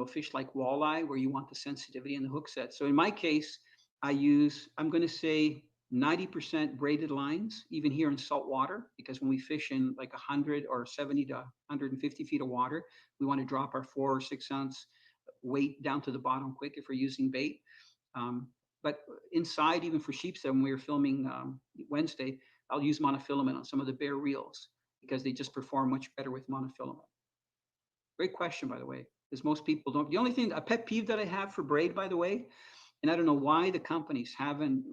fish like walleye where you want the sensitivity in the hook set. So in my case, I'm going to say 90% braided lines, even here in salt water, because when we fish in like 100 or 70 to 150 feet of water, we want to drop our 4 or 6 ounce weight down to the bottom quick if we're using bait. But inside, even for sheepshead, when we were filming Wednesday, I'll use monofilament on some of the bare reels because they just perform much better with monofilament. Great question, by the way, because most people don't. The only thing, a pet peeve that I have for braid, by the way, and I don't know why the companies haven't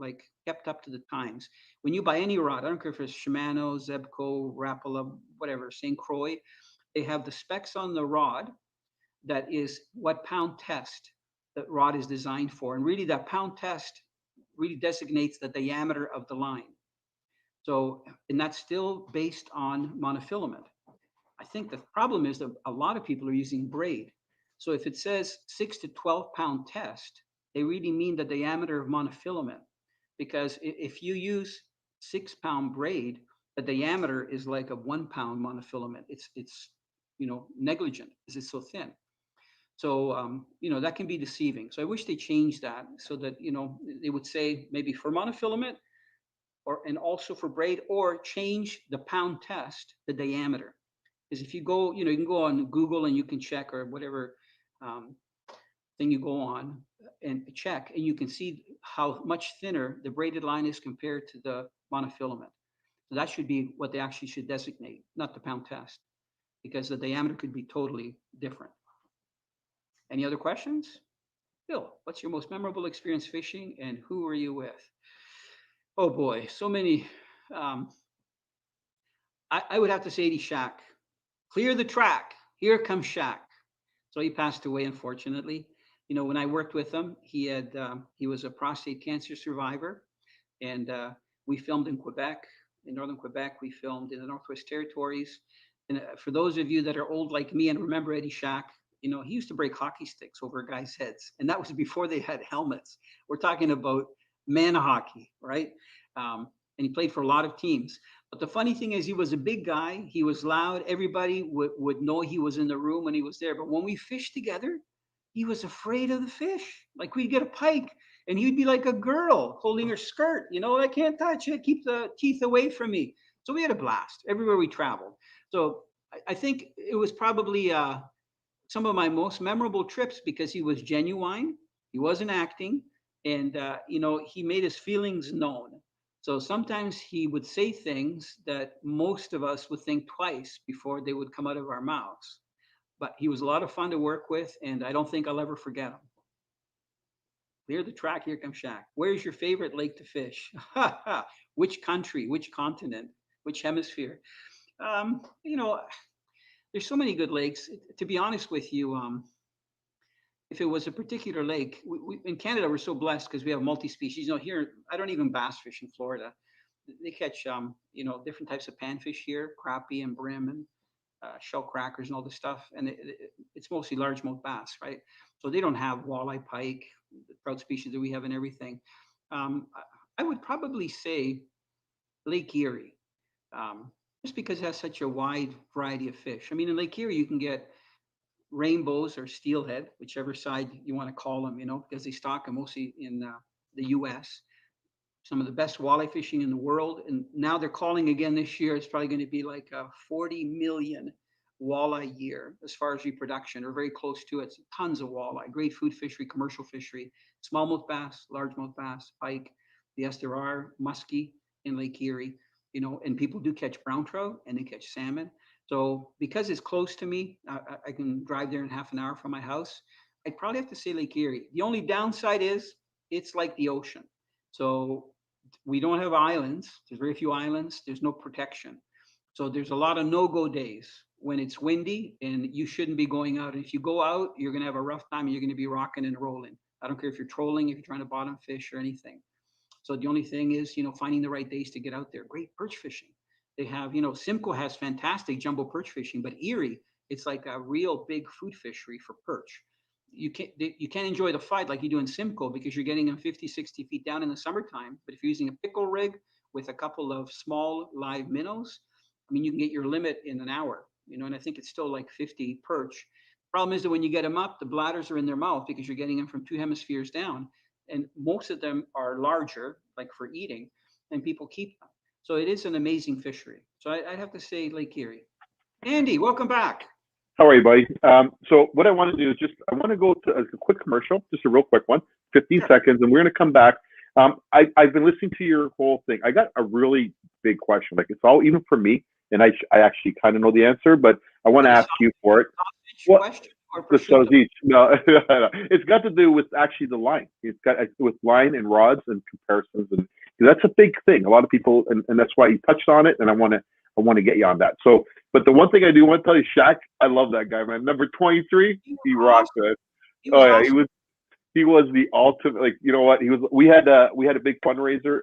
kept up to the times. When you buy any rod, I don't care if it's Shimano, Zebco, Rapala, whatever, St. Croix, they have the specs on the rod that is what pound test that rod is designed for. And really that pound test really designates the diameter of the line. So, and that's still based on monofilament. I think the problem is that a lot of people are using braid. So if it says 6 to 12 pound test, they really mean the diameter of monofilament. Because if you use 6 pound braid, the diameter is like a 1 pound monofilament. It's negligent because it's so thin. So, that can be deceiving. So I wish they changed that so that, they would say maybe for monofilament and also for braid, or change the pound test, the diameter. Because if you go, you can go on Google and you can check or whatever thing you go on and check, and you can see how much thinner the braided line is compared to the monofilament. So that should be what they actually should designate, not the pound test, because the diameter could be totally different. Any other questions? Bill, what's your most memorable experience fishing and who were you with? Oh boy, so many I would have to say Eddie Shack. Clear the track. Here comes Shack. So he passed away, unfortunately. When I worked with him, he was a prostate cancer survivor, and we filmed in Quebec, in northern Quebec. We filmed in the Northwest Territories. And for those of you that are old like me and remember Eddie Shack, he used to break hockey sticks over guys' heads, and that was before they had helmets. We're talking about man hockey, right? And he played for a lot of teams. But the funny thing is, he was a big guy. He was loud. Everybody would know he was in the room when he was there. But when we fished together, he was afraid of the fish. Like we'd get a pike, and he'd be like a girl holding her skirt. I can't touch it. Keep the teeth away from me. So we had a blast everywhere we traveled. So I think it was probably some of my most memorable trips because he was genuine. He wasn't acting, and he made his feelings known. So sometimes he would say things that most of us would think twice before they would come out of our mouths. But he was a lot of fun to work with, and I don't think I'll ever forget him. Clear the track, here comes Shaq. Where's your favorite lake to fish? Which country, which continent, which hemisphere? Um, you know, there's so many good lakes. To be honest with you, if it was a particular lake, in Canada, we're so blessed because we have multi-species. Here, I don't even bass fish in Florida. They catch, different types of panfish here, crappie and brim and shell crackers and all this stuff. And it's mostly largemouth bass, right? So they don't have walleye, pike, the trout species that we have and everything. I would probably say Lake Erie, just because it has such a wide variety of fish. I mean, in Lake Erie, you can get rainbows or steelhead, whichever side you want to call them, because they stock them mostly in the US. Some of the best walleye fishing in the world. And now they're calling again this year. It's probably going to be like a 40 million walleye year as far as reproduction, or very close to it. Tons of walleye, great food fishery, commercial fishery, smallmouth bass, largemouth bass, pike. Yes, there are muskie in Lake Erie, and people do catch brown trout and they catch salmon. So because it's close to me, I can drive there in half an hour from my house. I'd probably have to say Lake Erie. The only downside is it's like the ocean. So we don't have islands. There's very few islands. There's no protection. So there's a lot of no-go days when it's windy and you shouldn't be going out. And if you go out, you're going to have a rough time and you're going to be rocking and rolling. I don't care if you're trolling, if you're trying to bottom fish or anything. So the only thing is, finding the right days to get out there. Great perch fishing. They have, Simcoe has fantastic jumbo perch fishing, but Erie, it's like a real big food fishery for perch. You can't enjoy the fight like you do in Simcoe because you're getting them 50, 60 feet down in the summertime. But if you're using a pickle rig with a couple of small live minnows, I mean, you can get your limit in an hour, and I think it's still like 50 perch. Problem is that when you get them up, the bladders are in their mouth because you're getting them from two hemispheres down. And most of them are larger, like for eating, and people keep them. So it is an amazing fishery. So I'd have to say Lake Erie. Andy, welcome back. How are you, buddy? So what I want to do is I want to go to a quick commercial, just a real quick one, 15 seconds, and we're going to come back. I've been listening to your whole thing. I got a really big question. Like, it's all, even for me, and I actually kind of know the answer, but I want to ask you for it. What? No, it's got to do with actually the line. It's got with line and rods and comparisons, and that's a big thing. A lot of people, and that's why you touched on it. And I want to get you on that. So, but the one thing I do want to tell you, Shaq, I love that guy, man. Number 23, he rocked it. Oh yeah, awesome. He was the ultimate. Like, you know what? We had a big fundraiser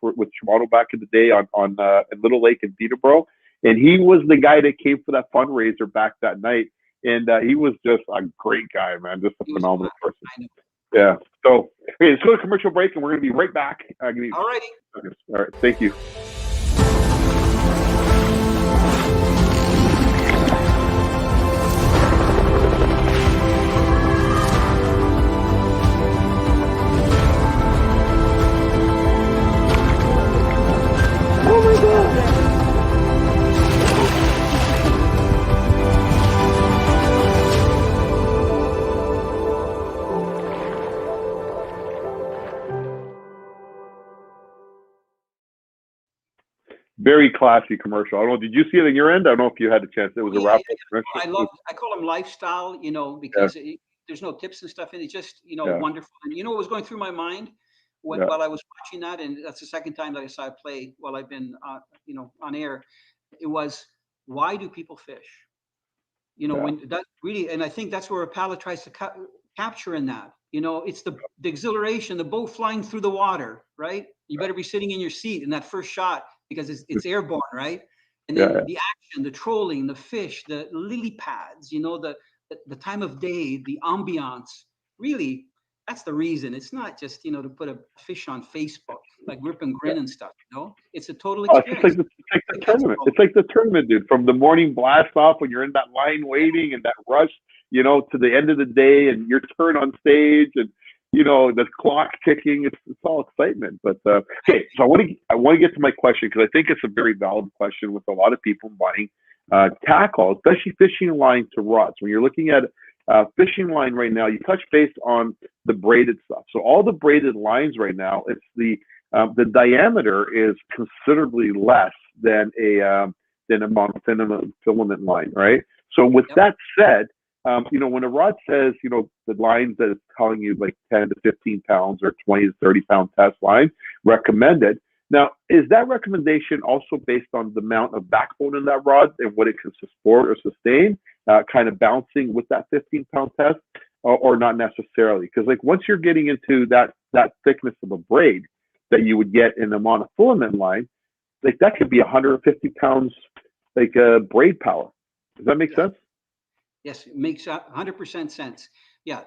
with Shimano back in the day on Little Lake in Peterborough, and he was the guy that came for that fundraiser back that night. And he was just a great guy, man. Just a phenomenal person. Yeah. So, okay, let's go to commercial break, and we're going to be right back. All righty. Okay. All right. Thank you. Oh my God. Very classy commercial. I don't know. Did you see it on your end? I don't know if you had a chance. It was a wrap-up commercial. I call them lifestyle, because there's no tips and stuff in it. It's just, wonderful. And what was going through my mind while I was watching that, and that's the second time that I saw it play while I've been, on air. It was, why do people fish? Yeah. When that really, and I think that's where Rapala tries to capture in that. It's the exhilaration, the boat flying through the water, right? You better be sitting in your seat in that first shot because it's airborne, right? And Yeah. then the action, the trolling, the fish, the lily pads, the time of day, the ambiance. Really, that's the reason. It's not just to put a fish on Facebook like Grip and Yeah. Grin and stuff. It's a total Oh, it's just experience. like the tournament. It's like the tournament, dude. From the morning blast off when you're in that line waiting and that rush, to the end of the day and your turn on stage and the clock ticking. It's all excitement. But okay, so I want to get to my question because I think it's a very valid question with a lot of people buying tackle, especially fishing line to rods. When you're looking at fishing line right now, you touch base on the braided stuff. So all the braided lines right now, it's the diameter is considerably less than a monofilament line, right? So with that said, when a rod says, the lines that it's telling you like 10 to 15 pounds or 20 to 30 pound test line recommended. Now, is that recommendation also based on the amount of backbone in that rod and what it can support or sustain, kind of bouncing with that 15-pound test, or not necessarily? Because like once you're getting into that thickness of a braid that you would get in a monofilament line, like that could be 150 pounds, like braid power. Does that make sense? Yes, it makes 100% sense. Yeah,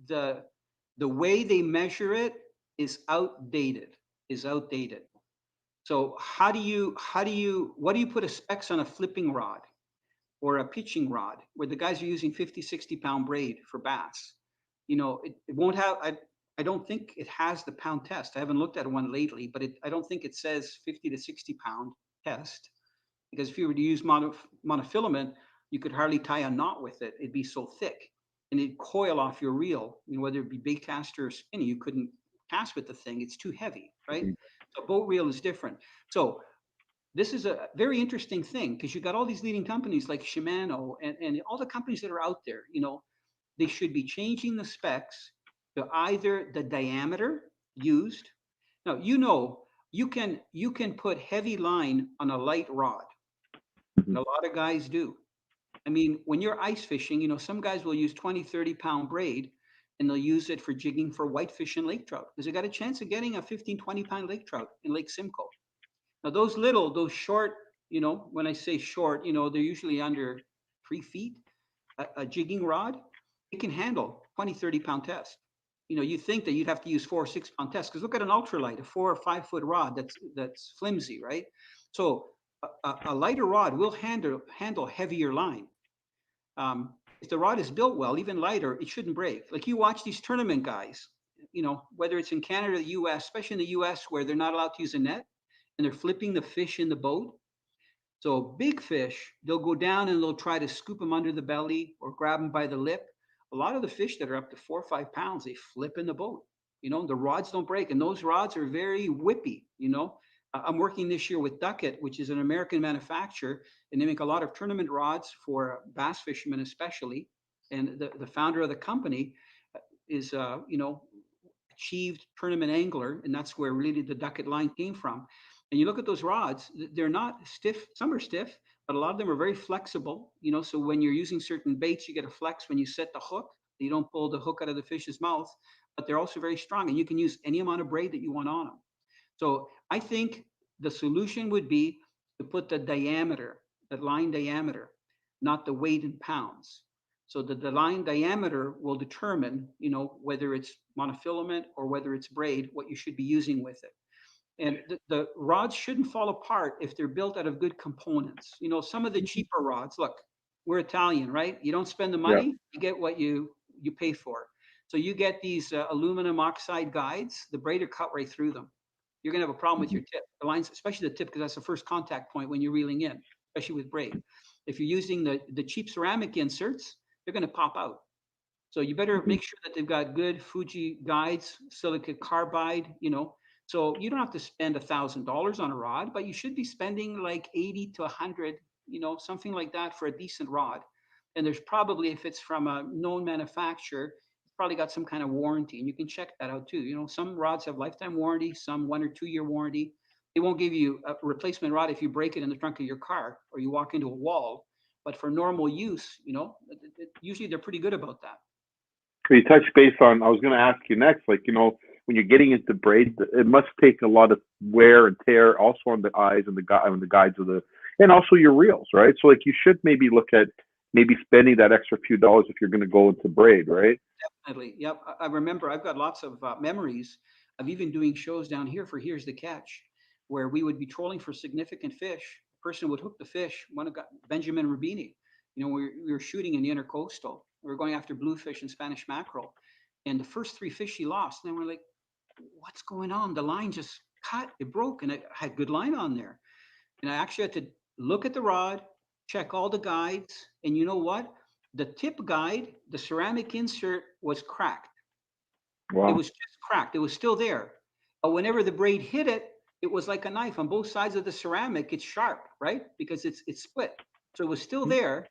the way they measure it is outdated. So what do you put a specs on a flipping rod or a pitching rod where the guys are using 50, 60-pound braid for bass? It won't have. I don't think it has the pound test. I haven't looked at one lately, but I don't think it says 50 to 60-pound test, because if you were to use monofilament, you could hardly tie a knot with it. It'd be so thick and it'd coil off your reel. Whether it be bait caster or spinning, you couldn't cast with the thing. It's too heavy, right? So boat reel is different. So this is a very interesting thing because you got all these leading companies like Shimano and all the companies that are out there. They should be changing the specs to either the diameter used. Now, you can put heavy line on a light rod. And a lot of guys do. I mean, when you're ice fishing, some guys will use 20, 30-pound braid and they'll use it for jigging for whitefish and lake trout because they got a chance of getting a 15, 20-pound lake trout in Lake Simcoe. Now, those short, when I say short, they're usually under 3 feet. A jigging rod, it can handle 20, 30-pound test. You think that you'd have to use 4 or 6-pound test because look at an ultralight, a 4 or 5-foot rod that's flimsy, right? So a lighter rod will handle heavier line. If the rod is built well, even lighter, it shouldn't break. Like you watch these tournament guys, whether it's in Canada or the US, especially in the US where they're not allowed to use a net and they're flipping the fish in the boat. So big fish, they'll go down and they'll try to scoop them under the belly or grab them by the lip. A lot of the fish that are up to 4 or 5 pounds, they flip in the boat. The rods don't break, and those rods are very whippy. I'm working this year with Duckett, which is an American manufacturer, and they make a lot of tournament rods for bass fishermen, especially. And the founder of the company is, achieved tournament angler, and that's where really the Duckett line came from. And you look at those rods, they're not stiff. Some are stiff, but a lot of them are very flexible. So when you're using certain baits, you get a flex when you set the hook. You don't pull the hook out of the fish's mouth, but they're also very strong, and you can use any amount of braid that you want on them. So I think the solution would be to put the line diameter, not the weight in pounds. So the line diameter will determine, whether it's monofilament or whether it's braid, what you should be using with it. And the rods shouldn't fall apart if they're built out of good components. Some of the cheaper rods, look, we're Italian, right? You don't spend the money, you get what you pay for. So you get these aluminum oxide guides, the braid are cut right through them. You're going to have a problem with your tip. The lines, especially the tip, because that's the first contact point when you're reeling in, especially with braid. If you're using the cheap ceramic inserts, they're going to pop out. So you better make sure that they've got good Fuji guides, silicate carbide, So you don't have to spend $1,000 on a rod, but you should be spending like 80 to 100, something like that for a decent rod. And there's probably, if it's from a known manufacturer, it's probably got some kind of warranty, and you can check that out too. Some rods have lifetime warranty, some 1 or 2 year warranty. They won't give you a replacement rod if you break it in the trunk of your car or you walk into a wall. But for normal use, usually they're pretty good about that. You touch base on, I was going to ask you next, like, when you're getting into braid, it must take a lot of wear and tear also on the eyes and the guides and also your reels, right? So like you should maybe look at maybe spending that extra few dollars if you're going to go into braid, right? Definitely. Yep. I remember I've got lots of memories of even doing shows down here for Here's the Catch, where we would be trolling for significant fish. A person would hook the fish. One of Benjamin Rubini. We were shooting in the intercoastal. We were going after bluefish and Spanish mackerel. And the first three fish he lost. And then we're like, what's going on? The line just cut. It broke. And I had good line on there. And I actually had to look at the rod, check all the guides. And you know what? The tip guide, the ceramic insert was cracked. Wow. It was just cracked. It was still there. But whenever the braid hit it, it was like a knife on both sides of the ceramic. It's sharp, right? Because it's split. So it was still there.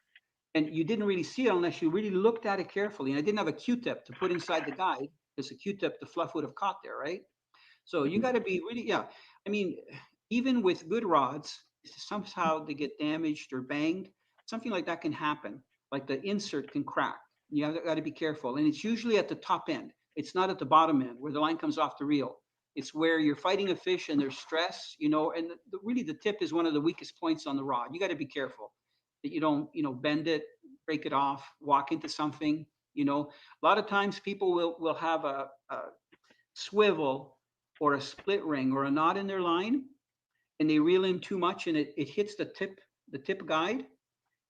And you didn't really see it unless you really looked at it carefully. And I didn't have a Q-tip to put inside the guide because a Q-tip, the fluff would have caught there, right? So you got to be really, yeah. I mean, even with good rods, somehow they get damaged or banged. Something like that can happen. Like the insert can crack. You got to be careful. And it's usually at the top end. It's not at the bottom end where the line comes off the reel. It's where you're fighting a fish and there's stress, and really the tip is one of the weakest points on the rod. You got to be careful that you don't, bend it, break it off, walk into something. A lot of times people will have a swivel or a split ring or a knot in their line, and they reel in too much, and it hits the tip guide,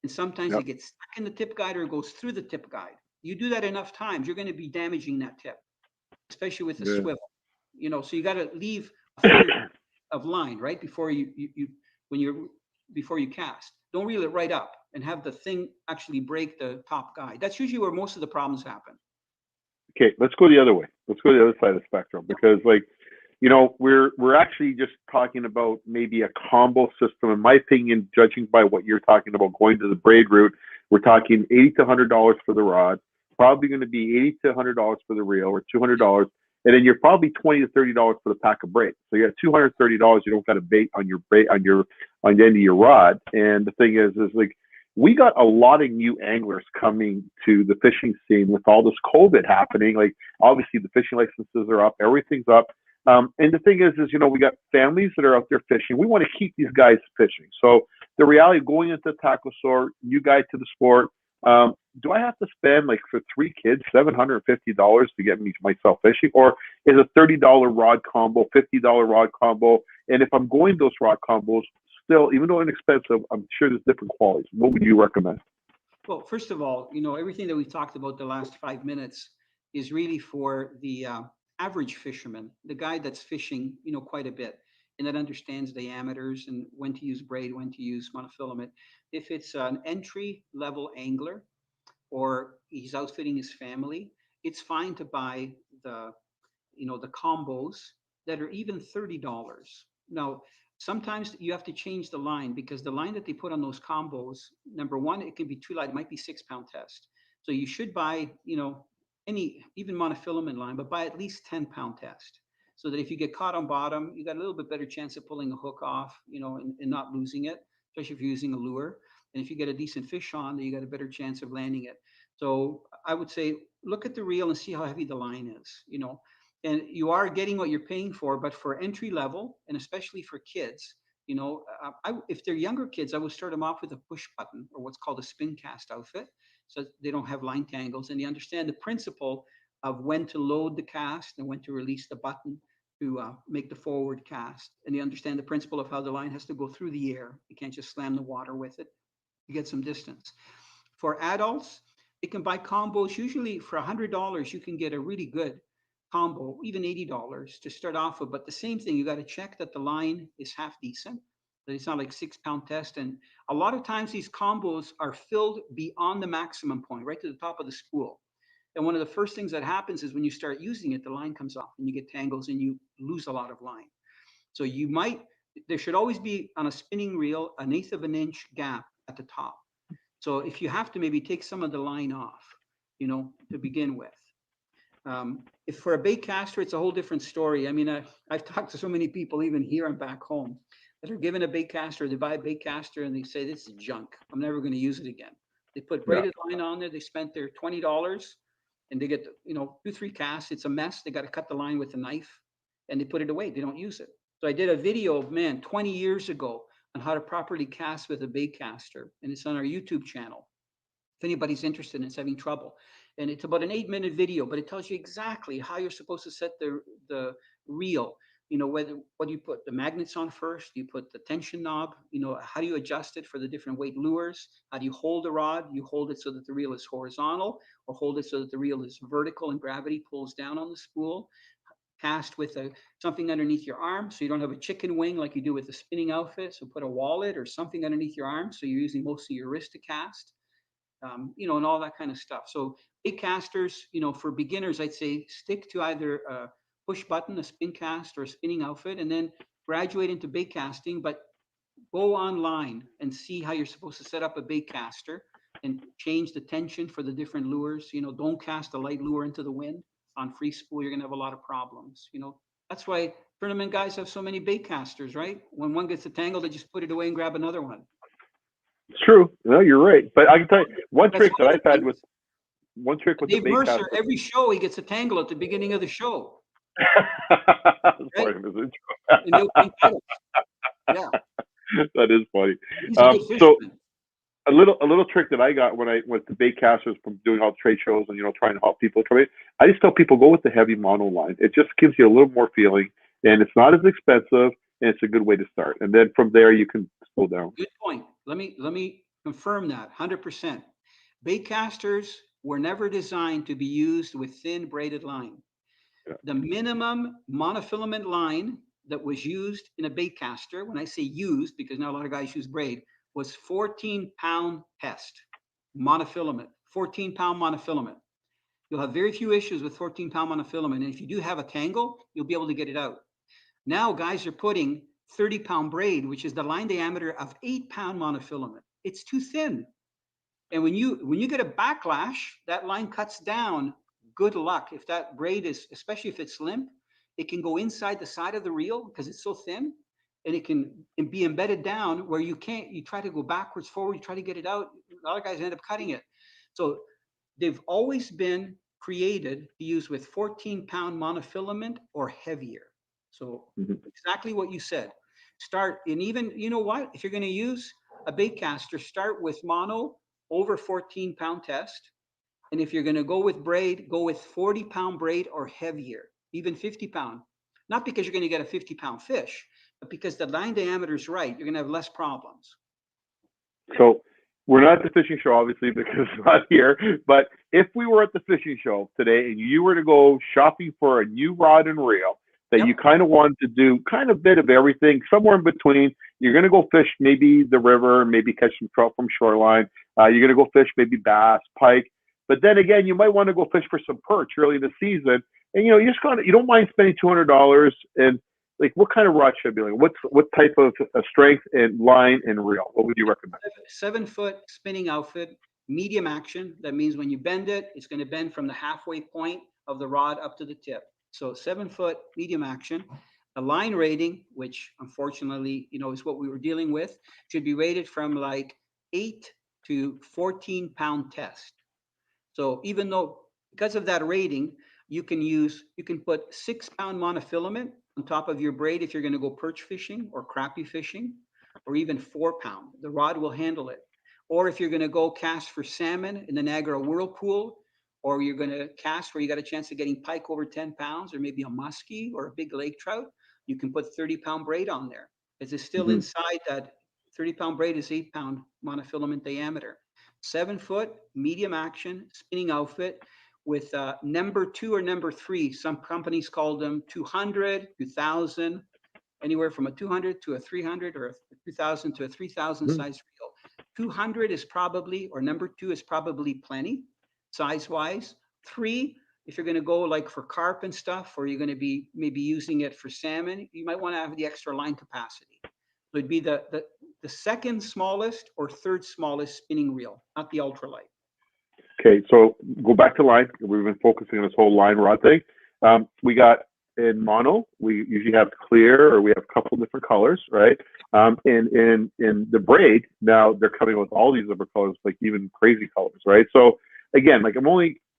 and sometimes it gets stuck in the tip guide or it goes through the tip guide. You do that enough times, you're going to be damaging that tip, especially with the swivel. So you got to leave a foot of line right before before you cast. Don't reel it right up and have the thing actually break the top guide. That's usually where most of the problems happen. Okay, let's go the other way. Let's go to the other side of the spectrum because, we're actually just talking about maybe a combo system. In my opinion, judging by what you're talking about, going to the braid route, we're talking $80 to $100 for the rod. Probably going to be $80 to $100 for the reel, or $200, and then you're probably $20 to $30 for the pack of braid. So you got $230. You don't got a bait on your braid on the end of your rod. And the thing is like, we got a lot of new anglers coming to the fishing scene with all this COVID happening. Like, obviously the fishing licenses are up, everything's up. And the thing is, we got families that are out there fishing. We want to keep these guys fishing. So the reality, going into the tackle store, new guy to the sport, do I have to spend, like, for 3 kids, $750 to get myself fishing? Or is a $30 rod combo, $50 rod combo? And if I'm going those rod combos, still, even though inexpensive, I'm sure there's different qualities. What would you recommend? Well, first of all, everything that we've talked about the last 5 minutes is really for the average fisherman, the guy that's fishing, quite a bit, and that understands diameters and when to use braid, when to use monofilament. If it's an entry level angler or he's outfitting his family, it's fine to buy the combos that are even $30. Now, sometimes you have to change the line because the line that they put on those combos, number one, it can be too light, it might be 6-pound test. So you should buy, any even monofilament line, but buy at least 10-pound test. So that if you get caught on bottom, you got a little bit better chance of pulling a hook off, and not losing it, especially if you're using a lure. And if you get a decent fish on, then you got a better chance of landing it. So I would say, look at the reel and see how heavy the line is, and you are getting what you're paying for. But for entry level, and especially for kids, if they're younger kids, I would start them off with a push button or what's called a spin cast outfit, so they don't have line tangles, and they understand the principle of when to load the cast and when to release the button to make the forward cast. And they understand the principle of how the line has to go through the air. You can't just slam the water with it. You get some distance. For adults, they can buy combos. Usually for $100, you can get a really good combo, even $80 to start off with. But the same thing, you got to check that the line is half decent, that it's not like 6-pound test. And a lot of times these combos are filled beyond the maximum point, right to the top of the spool. And one of the first things that happens is when you start using it, the line comes off and you get tangles and you lose a lot of line. So there should always be on a spinning reel, 1/8 of an inch gap at the top. So if you have to, maybe take some of the line off, to begin with. If for a bait caster, it's a whole different story. I mean, I've talked to so many people, even here and back home, that are given a bait caster. They buy a bait caster and they say, this is junk. I'm never going to use it again. They put braided line on there. They spent their $20 and they get, 2-3 casts. It's a mess. They got to cut the line with a knife and they put it away. They don't use it. So I did a video, 20 years ago on how to properly cast with a bait caster. And it's on our YouTube channel. If anybody's interested and is having trouble. And it's about an 8-minute video, but it tells you exactly how you're supposed to set the reel. What do you put the magnets on first? Do you put the tension knob? How do you adjust it for the different weight lures? How do you hold the rod? You hold it so that the reel is horizontal, or hold it so that the reel is vertical and gravity pulls down on the spool. Cast with something underneath your arm so you don't have a chicken wing like you do with the spinning outfit. So put a wallet or something underneath your arm so you're using most of your wrist to cast. And all that kind of stuff. So bait casters, for beginners, I'd say stick to either a push button, a spin cast, or a spinning outfit, and then graduate into bait casting. But go online and see how you're supposed to set up a bait caster and change the tension for the different lures. Don't cast a light lure into the wind on free spool. You're going to have a lot of problems. That's why tournament guys have so many bait casters, right? When one gets entangled, they just put it away and grab another one. It's true. No, you're right. But I can tell you one trick that I've had with Dave the bait Mercer, caster. every show he gets a tangle at the beginning of the show. Part of his intro. And they'll win titles. Yeah, That is funny. he's a good So fisherman. a little trick that I got when I went to bait casters from doing all the trade shows and trying to help people come in. I just tell people go with the heavy mono line. It just gives you a little more feeling, and it's not as expensive, and it's a good way to start. And then from there you can slow down. Good point. Let me confirm that 100%. Bait casters were never designed to be used with thin braided line. Yeah. The minimum monofilament line that was used in a bait caster, when I say used, because now a lot of guys use braid, was 14-pound test monofilament, 14-pound monofilament. You'll have very few issues with 14-pound monofilament. And if you do have a tangle, you'll be able to get it out. Now guys are putting 30-pound braid, which is the line diameter of 8-pound monofilament. It's too thin. And when you get a backlash, that line cuts down. Good luck. If that braid is, especially if it's limp, it can go inside the side of the reel because it's so thin, and it can be embedded down where you try to go backwards, forward, you try to get it out. A lot of guys end up cutting it. So they've always been created to use with 14-pound monofilament or heavier. So exactly what you said. Start, and even, if you're going to use a bait caster, start with mono over 14-pound test. And if you're going to go with braid, go with 40-pound braid or heavier, even 50-pound. Not because you're going to get a 50-pound fish, but because the line diameter is right. You're going to have less problems. So we're not at the fishing show, obviously, because it's not here. But if we were at the fishing show today and you were to go shopping for a new rod and reel that you kind of wanted to do kind of a bit of everything, somewhere in between, you're going to go fish maybe the river, maybe catch some trout from shoreline. You're going to go fish maybe bass, pike. But then again, you might want to go fish for some perch early in the season. And, you don't mind spending $200. And like, what kind of rod should I be doing? What type of strength and line and reel? What would you recommend? 7-foot spinning outfit, medium action. That means when you bend it, it's going to bend from the halfway point of the rod up to the tip. So 7-foot medium action. A line rating, which unfortunately, is what we were dealing with, should be rated from like 8 to 14-pound test. So even though, because of that rating, you can put 6-pound monofilament on top of your braid if you're going to go perch fishing or crappie fishing, or even 4-pound. The rod will handle it. Or if you're going to go cast for salmon in the Niagara Whirlpool, or you're going to cast where you got a chance of getting pike over 10 pounds, or maybe a muskie or a big lake trout, you can put 30-pound braid on there. It's still inside that 30-pound braid is 8-pound monofilament diameter. 7-foot medium action spinning outfit with number 2 or number 3. Some companies call them 200, 2000, anywhere from a 200 to a 300 or a 2000 to a 3000 size reel. 200 is probably, or number 2 is probably plenty size wise. 3, if you're going to go like for carp and stuff, or you're going to be maybe using it for salmon, you might want to have the extra line capacity. So it'd be the second smallest or third smallest spinning reel, not the ultralight. Okay, so go back to line. We've been focusing on this whole line rod thing. We got in mono, we usually have clear, or we have a couple different colors, right? In the braid, now they're coming with all these different colors, like even crazy colors, right? So again, like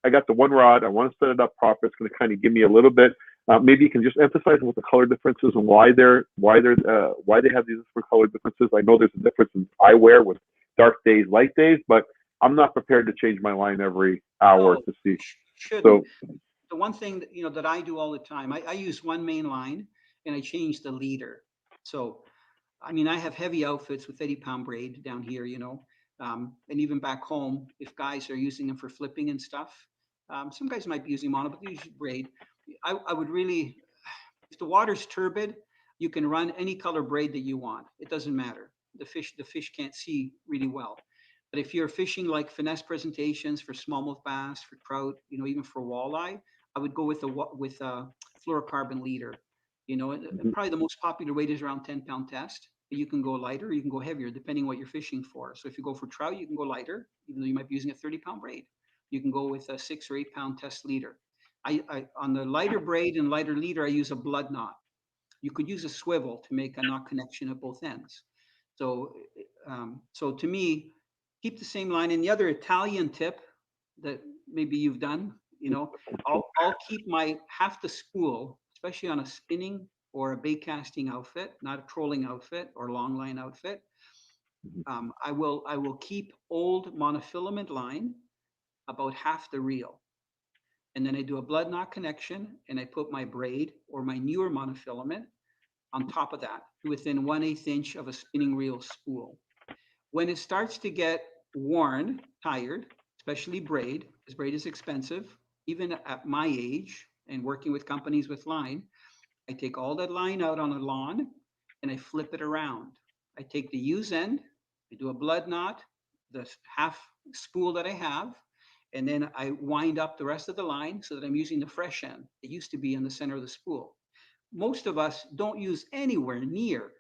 I got the one rod. I want to set it up proper. It's going to kind of give me a little bit. Maybe you can just emphasize what the color differences and why they have these different color differences. I know there's a difference in eyewear with dark days, light days, but I'm not prepared to change my line every hour to see. Shouldn't. So the one thing that, that I do all the time, I use one main line and I change the leader. So, I mean, I have heavy outfits with 80-pound braid down here, and even back home, if guys are using them for flipping and stuff, some guys might be using mono, but they use braid. I would really, if the water's turbid, you can run any color braid that you want. It doesn't matter. The fish can't see really well. But if you're fishing like finesse presentations for smallmouth bass, for trout, even for walleye, I would go with a fluorocarbon leader. And probably the most popular weight is around 10-pound test. But you can go lighter, you can go heavier, depending what you're fishing for. So if you go for trout, you can go lighter, even though you might be using a 30-pound braid. You can go with a 6 or 8-pound test leader. I on the lighter braid and lighter leader, I use a blood knot. You could use a swivel to make a knot connection at both ends. So, so to me, keep the same line. And the other Italian tip that maybe you've done, I'll keep my half the spool, especially on a spinning or a bait casting outfit, not a trolling outfit or long line outfit. I will keep old monofilament line about half the reel. And then I do a blood knot connection and I put my braid or my newer monofilament on top of that within 1/8 inch of a spinning reel spool. When it starts to get worn, tired, especially braid, because braid is expensive, even at my age and working with companies with line, I take all that line out on a lawn and I flip it around. I take the use end, I do a blood knot, the half spool that I have, and then I wind up the rest of the line so that I'm using the fresh end. It used to be in the center of the spool. Most of us don't use anywhere near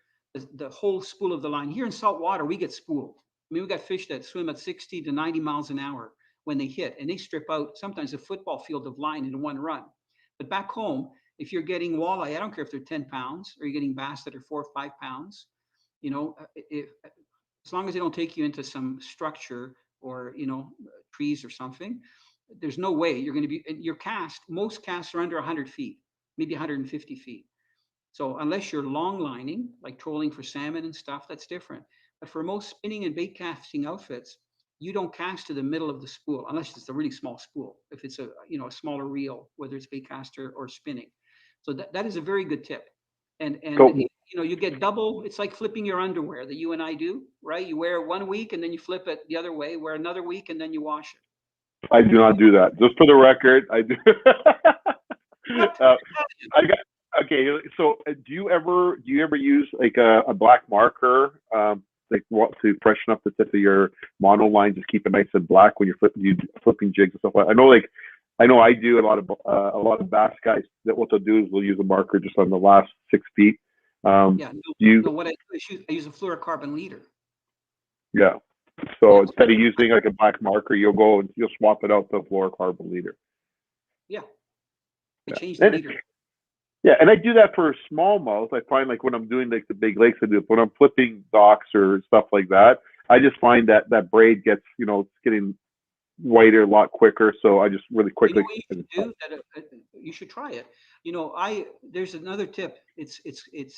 the whole spool of the line. Here in salt water, we get spooled. I mean, we got fish that swim at 60 to 90 miles an hour when they hit, and they strip out sometimes a football field of line in one run. But back home, if you're getting walleye, I don't care if they're 10 pounds or you're getting bass that are 4 or 5 pounds, as long as they don't take you into some structure or, trees or something, there's no way you're going to be, most casts are under 100 feet, maybe 150 feet. So unless you're long lining, like trolling for salmon and stuff, that's different. But for most spinning and bait casting outfits, you don't cast to the middle of the spool unless it's a really small spool. If it's a smaller reel, whether it's bait caster or spinning, so that is a very good tip. And Cool. you get double. It's like flipping your underwear that you and I do, right? You wear it 1 week and then you flip it the other way. Wear another week and then you wash it. I do not do that. Just for the record, I do. I got okay. So, do you ever use like a black marker, like what to freshen up the tip of your mono line? Just keep it nice and black when you're flipping jigs and stuff like that. I know I do a lot of bass guys that what they'll do is they'll use a marker just on the last 6 feet. What I do is I use a fluorocarbon leader. Yeah. So instead of using like a black marker, you'll go and you'll swap it out to a fluorocarbon leader. Yeah. I change the leader. Yeah, and I do that for smallmouth. I find like when I'm doing like the big lakes, I do it. When I'm flipping docks or stuff like that, I just find that braid gets, it's getting whiter a lot quicker. So I just really quickly. You should try it. There's another tip. It's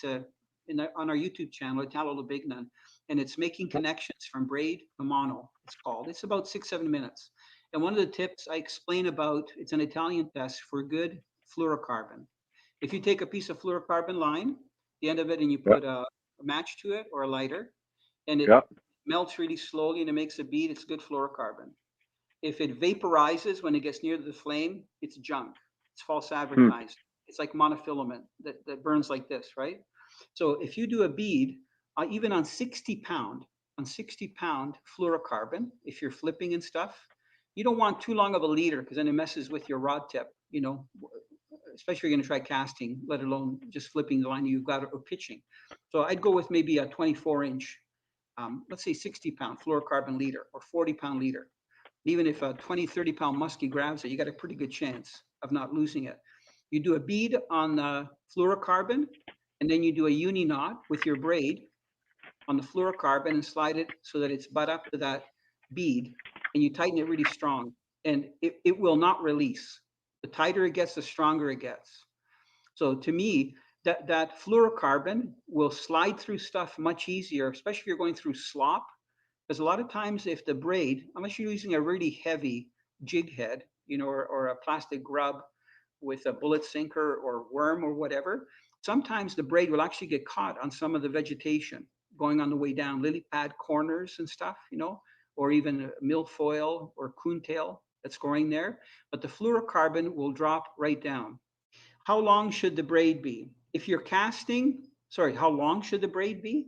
on our YouTube channel, Italo, Labignan, and it's making connections from braid to mono. It's about 6-7 minutes. And one of the tips I explain about, it's an Italian test for good fluorocarbon. If you take a piece of fluorocarbon line, the end of it, and you put a match to it or a lighter, and it melts really slowly and it makes a bead, it's good fluorocarbon. If it vaporizes when it gets near the flame, it's junk. It's false advertising. It's like monofilament that burns like this, right? So if you do a bead, even on 60-pound fluorocarbon, if you're flipping and stuff, you don't want too long of a leader because then it messes with your rod tip, especially if you're going to try casting, let alone just flipping the line you've got or pitching. So I'd go with maybe a 24-inch, let's say 60-pound fluorocarbon leader or 40-pound leader. Even if a 20, 30-pound muskie grabs it, you got a pretty good chance of not losing it. You do a bead on the fluorocarbon, and then you do a uni knot with your braid on the fluorocarbon and slide it so that it's butt up to that bead, and you tighten it really strong, and it will not release. The tighter it gets, the stronger it gets. So to me, that fluorocarbon will slide through stuff much easier, especially if you're going through slop. Because a lot of times if the braid, unless you're using a really heavy jig head, or a plastic grub with a bullet sinker or worm or whatever, sometimes the braid will actually get caught on some of the vegetation going on the way down, lily pad corners and stuff, or even milfoil or coontail that's growing there. But the fluorocarbon will drop right down. How long should the braid be? If you're casting, how long should the braid be?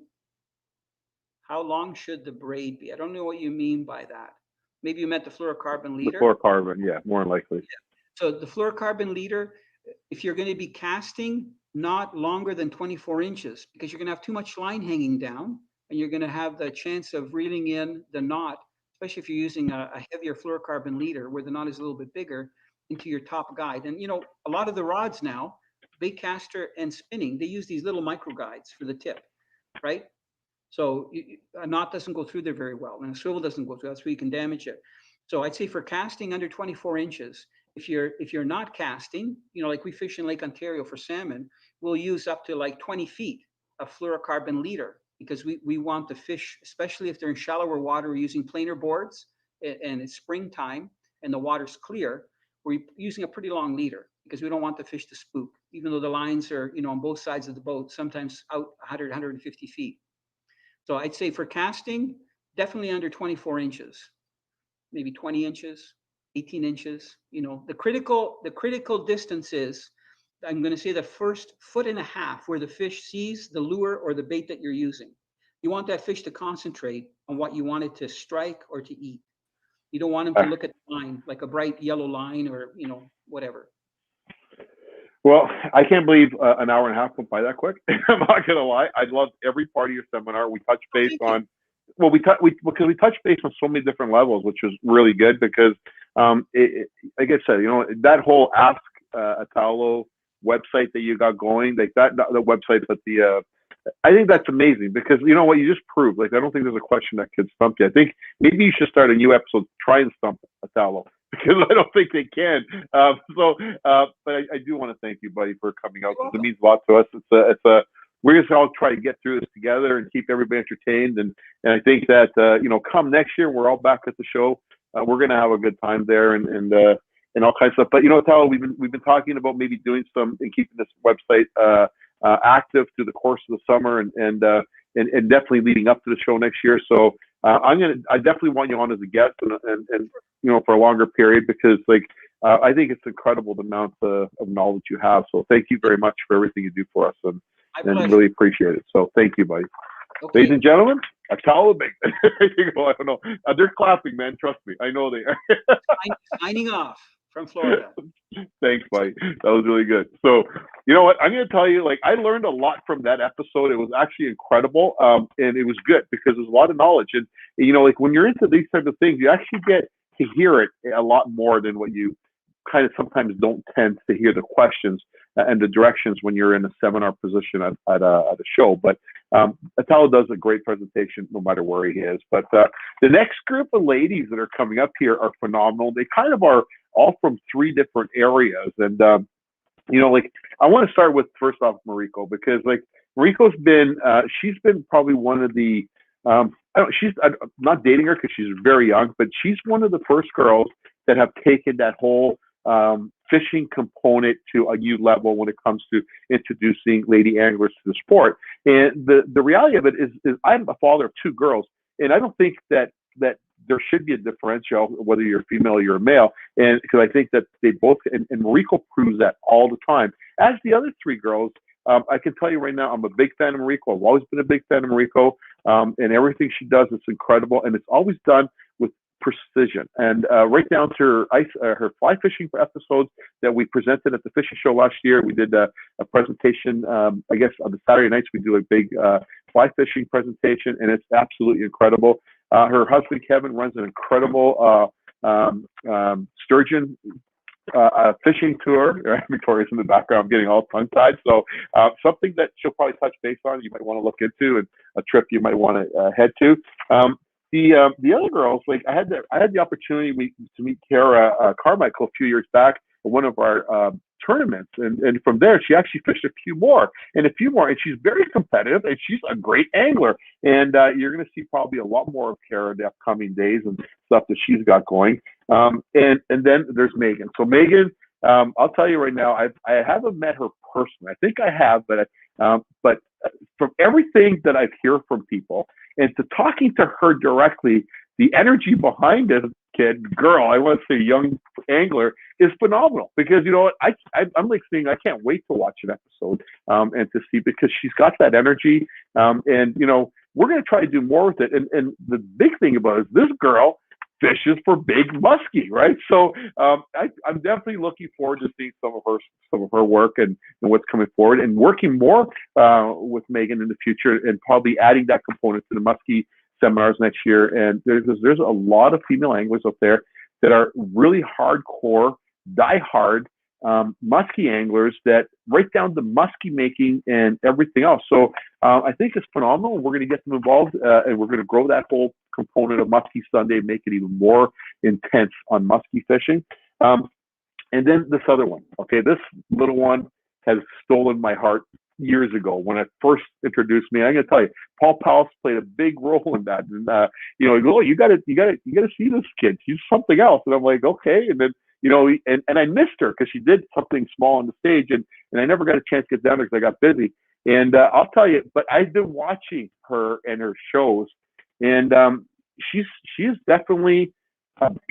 How long should the braid be? I don't know what you mean by that. Maybe you meant the fluorocarbon leader. The fluorocarbon, yeah, more than likely. Yeah. So the fluorocarbon leader, if you're going to be casting, not longer than 24 inches, because you're going to have too much line hanging down, and you're going to have the chance of reeling in the knot, especially if you're using a heavier fluorocarbon leader where the knot is a little bit bigger, into your top guide. And a lot of the rods now, bait caster and spinning, they use these little micro guides for the tip, right? So a knot doesn't go through there very well, and a swivel doesn't go through. That's where you can damage it. So I'd say for casting under 24 inches, if you're not casting, like we fish in Lake Ontario for salmon, we'll use up to like 20 feet of fluorocarbon leader, because we want the fish, especially if they're in shallower water, we're using planer boards, and it's springtime and the water's clear. We're using a pretty long leader because we don't want the fish to spook, even though the lines are, on both sides of the boat, sometimes out 100, 150 feet. So I'd say for casting, definitely under 24 inches, maybe 20 inches, 18 inches. The critical distance is, I'm going to say, the first 1.5 feet where the fish sees the lure or the bait that you're using. You want that fish to concentrate on what you want it to strike or to eat. You don't want him to look at the line, like a bright yellow line or, whatever. Well, I can't believe an hour and a half went by that quick. I'm not gonna lie. I loved every part of your seminar. We touched base on, because we touched base on so many different levels, which was really good because, like I said, that whole Ask Italo website that you got going, like that, the website, but I think that's amazing because what you just proved. Like, I don't think there's a question that could stump you. I think maybe you should start a new episode, try and stump Italo, because I don't think they can. But I do want to thank you, buddy, for coming out, because it means a lot to us. We're just all try to get through this together and keep everybody entertained. And I think that come next year, we're all back at the show. We're gonna have a good time there and all kinds of stuff. But Italo, we've been talking about maybe doing some and keeping this website active through the course of the summer and definitely leading up to the show next year. So I definitely want you on as a guest and for a longer period, because I think it's incredible the amount of knowledge you have. So thank you very much for everything you do for us, and really appreciate it. So thank you, buddy. Okay. Ladies and gentlemen, Italo Labignan. I don't know. They're clapping, man. Trust me. I know they are. Signing off from Florida. Thanks, buddy. That was really good. So, you know what? I'm going to tell you, I learned a lot from that episode. It was actually incredible. And it was good because there's a lot of knowledge. And, when you're into these types of things, you actually get to hear it a lot more than what you kind of sometimes don't tend to hear the questions and the directions when you're in a seminar position at a show. But Italo does a great presentation no matter where he is. But the next group of ladies that are coming up here are phenomenal. They kind of are all from 3 different areas. And, I want to start with, first off, Mariko, because Mariko's been, she's been probably one of the, I'm not dating her because she's very young, but she's one of the first girls that have taken that whole fishing component to a new level when it comes to introducing lady anglers to the sport. And the reality of it is I'm a father of 2 girls, and I don't think that there should be a differential whether you're a female or you're a male, and because I think that they both, and Mariko proves that all the time, as the other 3 girls. I can tell you right now, I'm a big fan of Mariko. I've always been a big fan of Mariko, and everything she does is incredible, and it's always done with precision, and right down to her fly fishing episodes that we presented at the fishing show last year. We did a presentation, I guess on the Saturday nights we do a big fly fishing presentation, and it's absolutely incredible. Her husband Kevin runs an incredible sturgeon fishing tour. Victoria's in the background, I'm getting all tongue-tied. So something that she'll probably touch base on, you might want to look into, and a trip you might want to head to. The other girls, like I had the opportunity to meet Kara Carmichael a few years back at one of our tournaments, and from there she actually fished a few more, and she's very competitive, and she's a great angler, and you're going to see probably a lot more of Kara in the upcoming days and stuff that she's got going. And then there's Megan. So Megan, I'll tell you right now, I haven't met her personally. I think I have, but from everything that I hear from people and to talking to her directly, the energy behind this girl, I want to say young angler, is phenomenal. Because you know what, I'm like saying I can't wait to watch an episode and to see, because she's got that energy, and you know, we're going to try to do more with it. And the big thing about it is this girl fishes for big muskie, right? So I'm definitely looking forward to seeing some of her work and what's coming forward, and working more with Megan in the future, and probably adding that component to the muskie seminars next year. And there's a lot of female anglers up there that are really hardcore, die-hard muskie anglers, that right down to muskie making and everything else. So I think it's phenomenal. We're going to get them involved, and we're going to grow that whole component of Muskie Sunday, make it even more intense on muskie fishing. And then this other one, okay, this little one has stolen my heart years ago when it first introduced me. I'm going to tell you, Paul Powell played a big role in that. And you know, oh, you got to see this kid. She's something else. And I'm like, okay. And then, you know, and I missed her because she did something small on the stage, and I never got a chance to get down there because I got busy. And I'll tell you, but I've been watching her and her shows, and she is definitely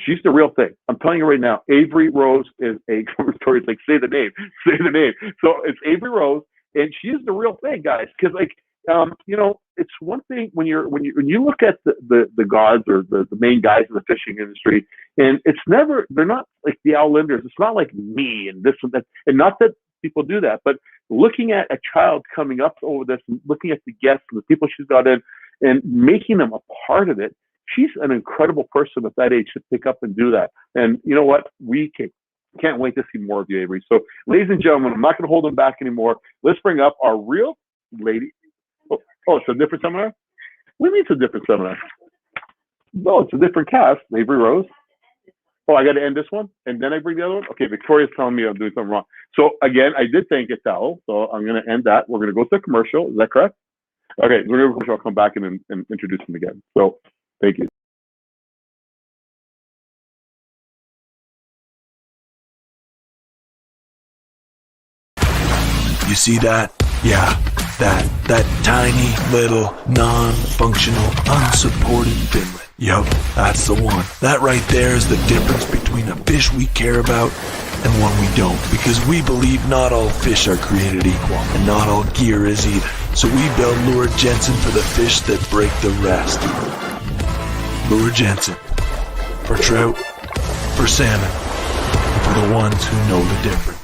she's the real thing. I'm telling you right now, Avery Rose is a story. Like, say the name. So it's Avery Rose, and she is the real thing, guys. Because like, you know, it's one thing when you look at the gods or the main guys in the fishing industry, and they're not like the Al Linders. It's not like me and this and that, and not that people do that, but looking at a child coming up over this, and looking at the guests and the people she's got in, and making them a part of it. She's an incredible person at that age to pick up and do that. And you know what? We can't wait to see more of you, Avery. So, ladies and gentlemen, I'm not going to hold them back anymore. Let's bring up our real lady. Oh, it's a different seminar? What do you mean it's a different seminar? No, it's a different cast. Avery Rose. Oh, I got to end this one, and then I bring the other one? Okay, Victoria's telling me I'm doing something wrong. So, again, I did thank Italo, so I'm going to end that. We're going to go to the commercial. Is that correct? Okay, we're going to go to commercial. I'll come back and introduce them again. So, thank you. You see that? Yeah, that tiny little non-functional unsupported finlet. Yup, that's the one. That right there is the difference between a fish we care about and one we don't, because we believe not all fish are created equal, and not all gear is either. So we build Lure Jensen for the fish that break the rest. Lure Jensen. For trout, for salmon, and for the ones who know the difference.